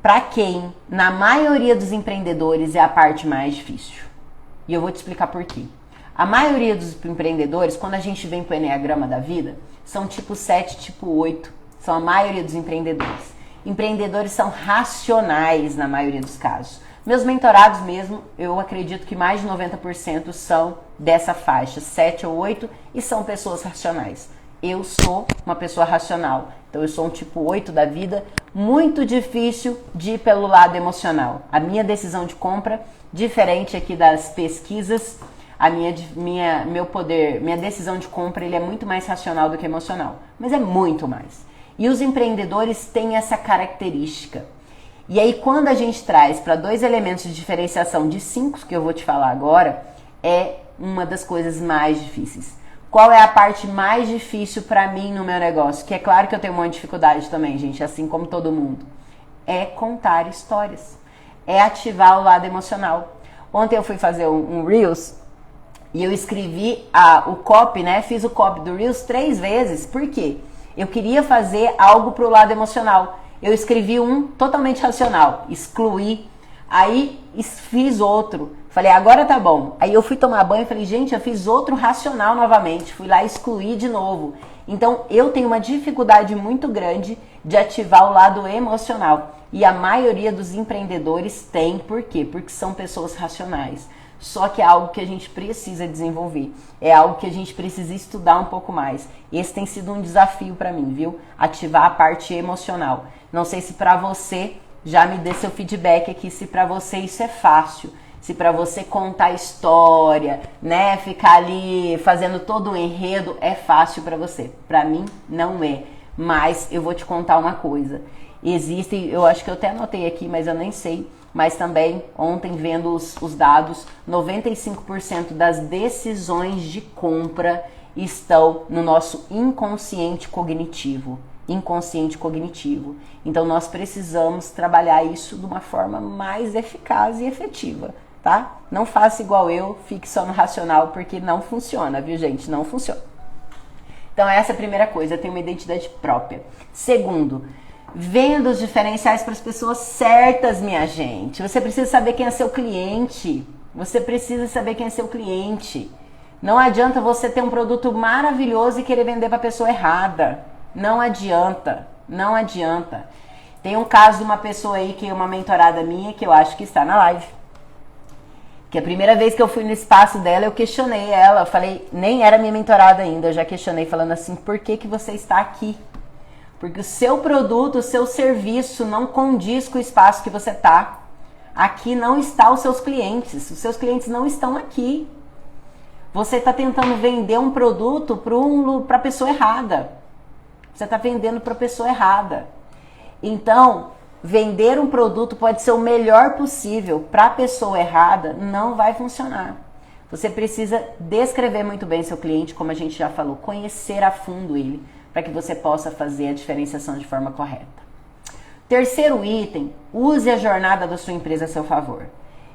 para quem, na maioria dos empreendedores, é a parte mais difícil. E eu vou te explicar por quê. A maioria dos empreendedores, quando a gente vem para o Enneagrama da vida, são tipo 7, tipo 8. São a maioria dos empreendedores. Empreendedores são racionais na maioria dos casos. Meus mentorados mesmo, eu acredito que mais de 90% são dessa faixa, 7 ou 8, e são pessoas racionais. Eu sou uma pessoa racional, então eu sou um tipo 8 da vida, muito difícil de ir pelo lado emocional. A minha decisão de compra, diferente aqui das pesquisas, meu poder, minha decisão de compra, ele é muito mais racional do que emocional. Mas é muito mais. E os empreendedores têm essa característica. E aí, quando a gente traz para 2 elementos de diferenciação de 5, que eu vou te falar agora, é uma das coisas mais difíceis. Qual é a parte mais difícil para mim no meu negócio? Que é claro que eu tenho uma dificuldade também, gente, assim como todo mundo. É contar histórias. É ativar o lado emocional. Ontem eu fui fazer um Reels e eu escrevi o copy, né? Fiz o copy do Reels 3 vezes. Por quê? Eu queria fazer algo pro lado emocional. Eu escrevi um totalmente racional, excluí, aí fiz outro. Falei, agora tá bom. Aí eu fui tomar banho e falei, gente, eu fiz outro racional novamente. Fui lá e excluí de novo. Então, eu tenho uma dificuldade muito grande de ativar o lado emocional. E a maioria dos empreendedores tem. Por quê? Porque são pessoas racionais. Só que é algo que a gente precisa desenvolver. É algo que a gente precisa estudar um pouco mais. Esse tem sido um desafio para mim, viu? Ativar a parte emocional. Não sei se para você, já me dê seu feedback aqui, se para você isso é fácil. Se para você contar história, né, ficar ali fazendo todo um enredo, é fácil para você. Para mim, não é. Mas eu vou te contar uma coisa. Existem, eu acho que eu até anotei aqui, mas eu nem sei. Mas também, ontem vendo os dados, 95% das decisões de compra estão no nosso inconsciente cognitivo. Inconsciente cognitivo. Então, nós precisamos trabalhar isso de uma forma mais eficaz e efetiva, tá? Não faça igual eu, fique só no racional, porque não funciona, viu, gente? Não funciona. Então, essa é a primeira coisa, ter uma identidade própria. Segundo, venda os diferenciais para as pessoas certas, minha gente. Você precisa saber quem é seu cliente. Você precisa saber quem é seu cliente. Não adianta você ter um produto maravilhoso e querer vender para a pessoa errada. Não adianta. Não adianta. Tem um caso de uma pessoa aí que é uma mentorada minha, que eu acho que está na live. Que a primeira vez que eu fui no espaço dela, eu questionei ela. Eu falei, nem era minha mentorada ainda, eu já questionei falando assim, por que você está aqui? Porque o seu produto, o seu serviço não condiz com o espaço que você está. Aqui não estão os seus clientes não estão aqui. Você está tentando vender um produto para a pessoa errada. Você está vendendo para a pessoa errada. Então, vender um produto pode ser o melhor possível. Para a pessoa errada, não vai funcionar. Você precisa descrever muito bem seu cliente, como a gente já falou, conhecer a fundo ele, para que você possa fazer a diferenciação de forma correta. Terceiro item, use a jornada da sua empresa a seu favor.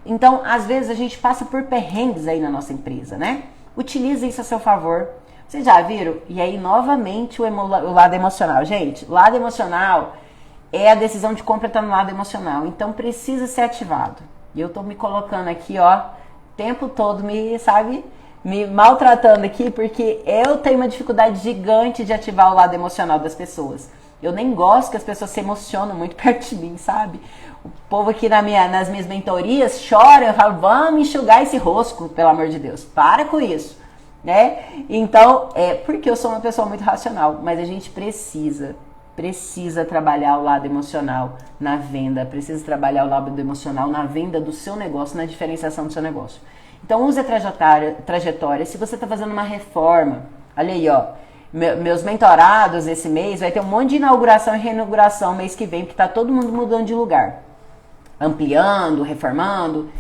Então, às vezes a gente passa por perrengues aí na nossa empresa, né? Utilize isso a seu favor. Vocês já viram? E aí, novamente, o lado emocional. Gente, o lado emocional é a decisão de compra está no lado emocional. Então, precisa ser ativado. E eu tô me colocando aqui, ó, o tempo todo, me maltratando aqui, porque eu tenho uma dificuldade gigante de ativar o lado emocional das pessoas. Eu nem gosto que as pessoas se emocionam muito perto de mim, sabe? O povo aqui nas minhas mentorias chora, eu falo, vamos enxugar esse rosto, pelo amor de Deus. Para com isso, né? Então, porque eu sou uma pessoa muito racional, mas a gente precisa trabalhar o lado emocional na venda, precisa trabalhar o lado emocional na venda do seu negócio, na diferenciação do seu negócio. Então, use a trajetória. Se você está fazendo uma reforma, olha aí, ó, meus mentorados esse mês, vai ter um monte de inauguração e reinauguração mês que vem, porque está todo mundo mudando de lugar, ampliando, reformando.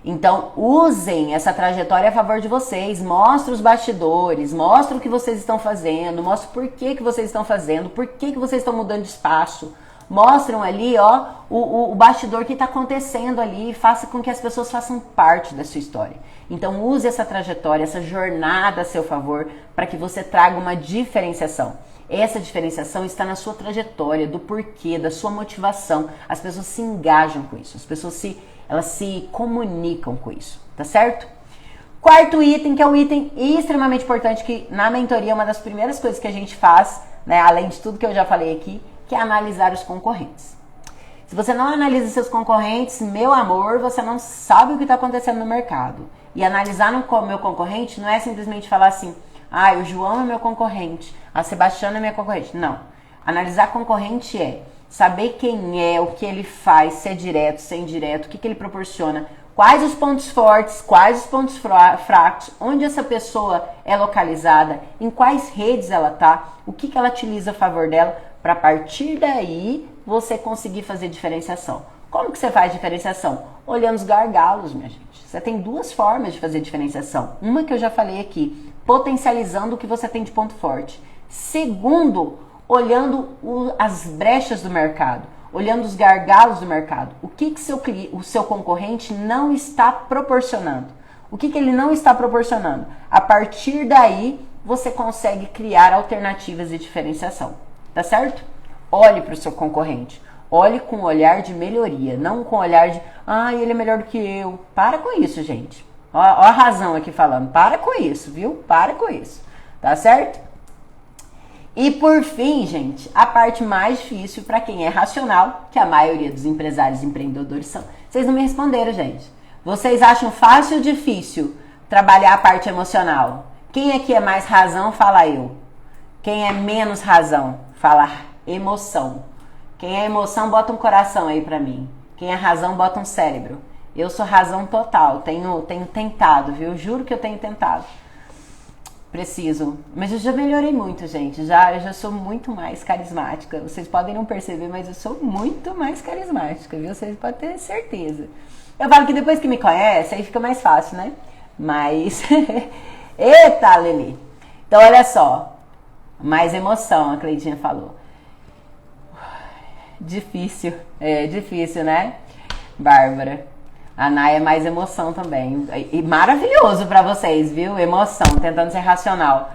Então, usem essa trajetória a favor de vocês, mostre os bastidores, mostre o que vocês estão fazendo, mostre por que vocês estão fazendo, por que vocês estão mudando de espaço. Mostram ali, ó, o bastidor que está acontecendo ali, faça com que as pessoas façam parte da sua história. Então, use essa trajetória, essa jornada a seu favor, para que você traga uma diferenciação. Essa diferenciação está na sua trajetória, do porquê, da sua motivação. As pessoas se engajam com isso, as pessoas elas se comunicam com isso, tá certo? Quarto item, que é um item extremamente importante, que na mentoria é uma das primeiras coisas que a gente faz, né, além de tudo que eu já falei aqui, que é analisar os concorrentes. Se você não analisa seus concorrentes, meu amor, você não sabe o que está acontecendo no mercado. E analisar no meu concorrente não é simplesmente falar assim, o João é meu concorrente, a Sebastiana é minha concorrente. Não. Analisar concorrente é saber quem é, o que ele faz, se é direto, se é indireto, o que ele proporciona, Quais os pontos fortes, quais os pontos fracos, onde essa pessoa é localizada, em quais redes ela tá, o que ela utiliza a favor dela, para a partir daí você conseguir fazer diferenciação. Como que você faz diferenciação? Olhando os gargalos, minha gente. Você tem duas formas de fazer diferenciação. Uma que eu já falei aqui, potencializando o que você tem de ponto forte. Segundo, olhando as brechas do mercado, olhando os gargalos do mercado. O que o seu concorrente não está proporcionando? O que ele não está proporcionando? A partir daí, você consegue criar alternativas de diferenciação. Tá certo? Olhe para o seu concorrente. Olhe com um olhar de melhoria, não com um olhar de ele é melhor do que eu. Para com isso, gente. Ó a razão aqui falando. Para com isso, viu? Para com isso. Tá certo? E por fim, gente, a parte mais difícil para quem é racional, que a maioria dos empresários e empreendedores são. Vocês não me responderam, gente. Vocês acham fácil ou difícil trabalhar a parte emocional? Quem aqui é mais razão, fala eu. Quem é menos razão, fala emoção. Quem é emoção, bota um coração aí pra mim. Quem é razão, bota um cérebro. Eu sou razão total, tenho tentado, viu? Juro que eu tenho tentado. Preciso. Mas eu já melhorei muito, gente. Eu já sou muito mais carismática. Vocês podem não perceber, mas eu sou muito mais carismática, viu? Vocês podem ter certeza. Eu falo que depois que me conhece, aí fica mais fácil, né? Mas... Eita, Lili! Então, olha só. Mais emoção, a Cleidinha falou. Difícil. É difícil, né? Bárbara. A Nay é mais emoção também. E maravilhoso pra vocês, viu? Emoção, tentando ser racional.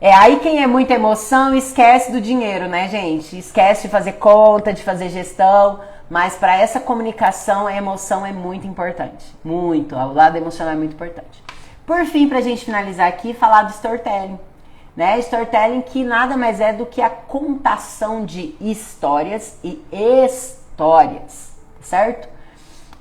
Aí quem é muita emoção esquece do dinheiro, né, gente? Esquece de fazer conta, de fazer gestão. Mas para essa comunicação, a emoção é muito importante. Muito. O lado emocional é muito importante. Por fim, pra gente finalizar aqui, falar do storytelling. Né? Storytelling que nada mais é do que a contação de histórias e histórias, certo?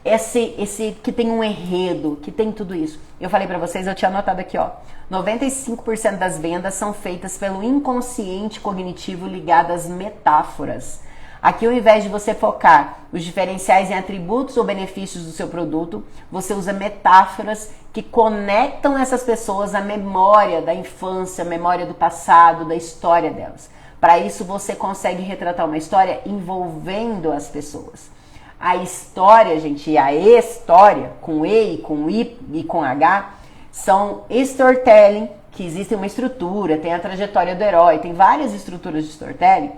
Esse que tem um enredo, que tem tudo isso. Eu falei pra vocês, eu tinha anotado aqui, ó. 95% das vendas são feitas pelo inconsciente cognitivo ligado às metáforas. Aqui, ao invés de você focar os diferenciais em atributos ou benefícios do seu produto, você usa metáforas que conectam essas pessoas à memória da infância, à memória do passado, da história delas. Para isso, você consegue retratar uma história envolvendo as pessoas. A história, gente, e a história, com E, com I e com H, são storytelling, que existe uma estrutura, tem a trajetória do herói, tem várias estruturas de storytelling,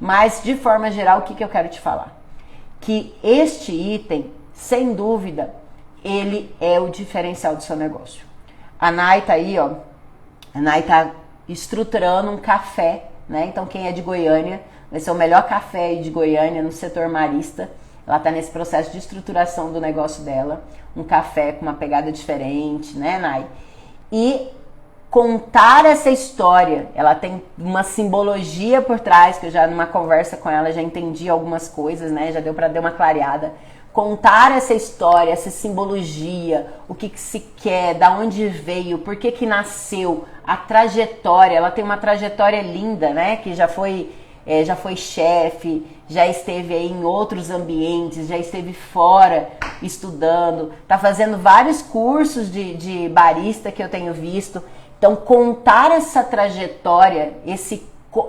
mas de forma geral, o que eu quero te falar? Que este item, sem dúvida, ele é o diferencial do seu negócio. A Nay tá aí, ó, a Nay tá estruturando um café, né? Então quem é de Goiânia, vai ser o melhor café aí de Goiânia no setor marista. Ela está nesse processo de estruturação do negócio dela. Um café com uma pegada diferente, né, Nay? E contar essa história, ela tem uma simbologia por trás, que eu já numa conversa com ela já entendi algumas coisas, né? Já deu para dar uma clareada. Contar essa história, essa simbologia, o que se quer, da onde veio, por que nasceu, a trajetória. Ela tem uma trajetória linda, né? Que já foi chefe, já esteve aí em outros ambientes, já esteve fora estudando, tá fazendo vários cursos de barista que eu tenho visto. Então, contar essa trajetória,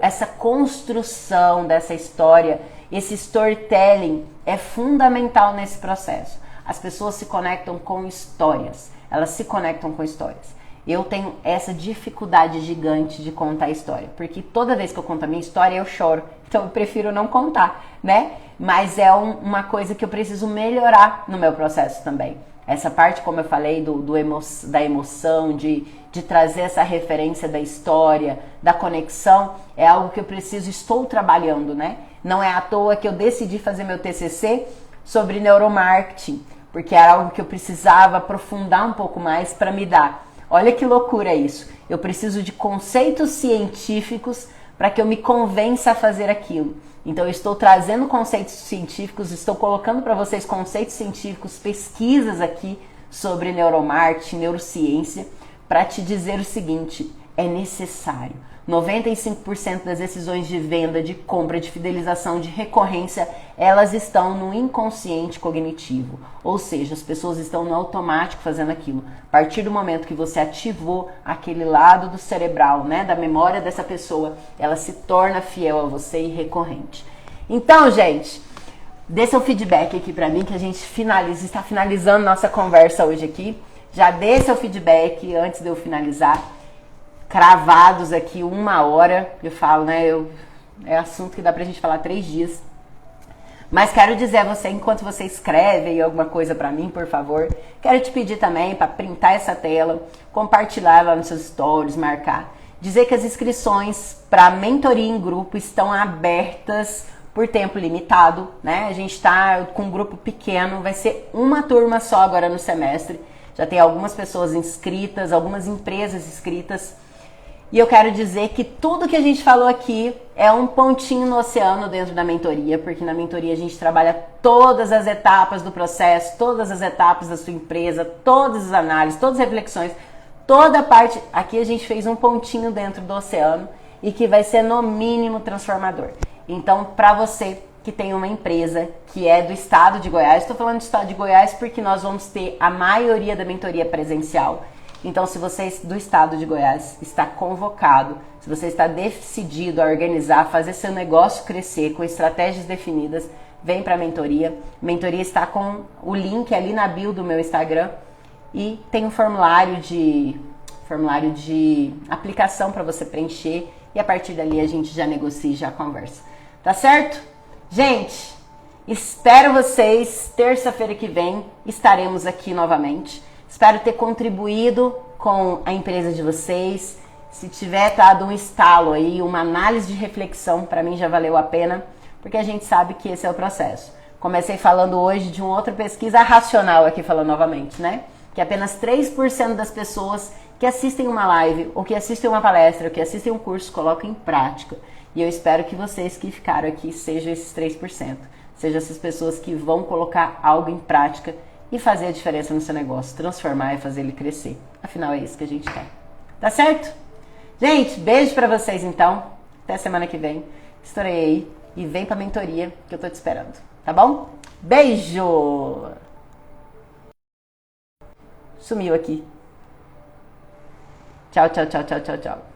essa construção dessa história, esse storytelling é fundamental nesse processo. As pessoas se conectam com histórias, elas se conectam com histórias. Eu tenho essa dificuldade gigante de contar a história, porque toda vez que eu conto a minha história eu choro, então eu prefiro não contar, né? Mas é uma coisa que eu preciso melhorar no meu processo também. Essa parte, como eu falei, da emoção, de trazer essa referência da história, da conexão, é algo que eu estou trabalhando, né? Não é à toa que eu decidi fazer meu TCC sobre neuromarketing, porque era algo que eu precisava aprofundar um pouco mais para me dar. Olha que loucura isso. Eu preciso de conceitos científicos para que eu me convença a fazer aquilo. Então eu estou trazendo conceitos científicos, estou colocando para vocês conceitos científicos, pesquisas aqui sobre neuromarketing, neurociência, para te dizer o seguinte: é necessário. 95% das decisões de venda, de compra, de fidelização, de recorrência, elas estão no inconsciente cognitivo. Ou seja, as pessoas estão no automático fazendo aquilo. A partir do momento que você ativou aquele lado do cerebral, né, da memória dessa pessoa, ela se torna fiel a você e recorrente. Então, gente, dê seu feedback aqui pra mim, que a gente está finalizando nossa conversa hoje aqui. Já dê seu feedback antes de eu finalizar. Cravados aqui 1 hora, eu falo, né? É assunto que dá pra gente falar 3 dias. Mas quero dizer a você, enquanto você escreve aí alguma coisa pra mim, por favor, quero te pedir também para printar essa tela, compartilhar lá nos seus stories, marcar. Dizer que as inscrições para mentoria em grupo estão abertas por tempo limitado, né? A gente tá com um grupo pequeno, vai ser uma turma só agora no semestre. Já tem algumas pessoas inscritas, algumas empresas inscritas. E eu quero dizer que tudo que a gente falou aqui é um pontinho no oceano dentro da mentoria, porque na mentoria a gente trabalha todas as etapas do processo, todas as etapas da sua empresa, todas as análises, todas as reflexões, toda a parte. Aqui a gente fez um pontinho dentro do oceano e que vai ser no mínimo transformador. Então, para você que tem uma empresa que é do estado de Goiás, estou falando do estado de Goiás porque nós vamos ter a maioria da mentoria presencial. Então, se você do estado de Goiás está convocado, se você está decidido a organizar, fazer seu negócio crescer com estratégias definidas, vem para a mentoria. A mentoria está com o link ali na bio do meu Instagram e tem um formulário de aplicação para você preencher e a partir dali a gente já negocia e já conversa. Tá certo? Gente, espero vocês. Terça-feira que vem estaremos aqui novamente. Espero ter contribuído com a empresa de vocês. Se tiver dado um estalo aí, uma análise de reflexão, para mim já valeu a pena, porque a gente sabe que esse é o processo. Comecei falando hoje de uma outra pesquisa racional aqui, falando novamente, né? Que apenas 3% das pessoas que assistem uma live, ou que assistem uma palestra, ou que assistem um curso, colocam em prática. E eu espero que vocês que ficaram aqui sejam esses 3%. Sejam essas pessoas que vão colocar algo em prática e fazer a diferença no seu negócio, transformar e fazer ele crescer. Afinal, é isso que a gente quer. Tá certo? Gente, beijo pra vocês então. Até semana que vem. Estarei aí e vem pra mentoria que eu tô te esperando. Tá bom? Beijo! Sumiu aqui. Tchau, tchau, tchau, tchau, tchau, tchau.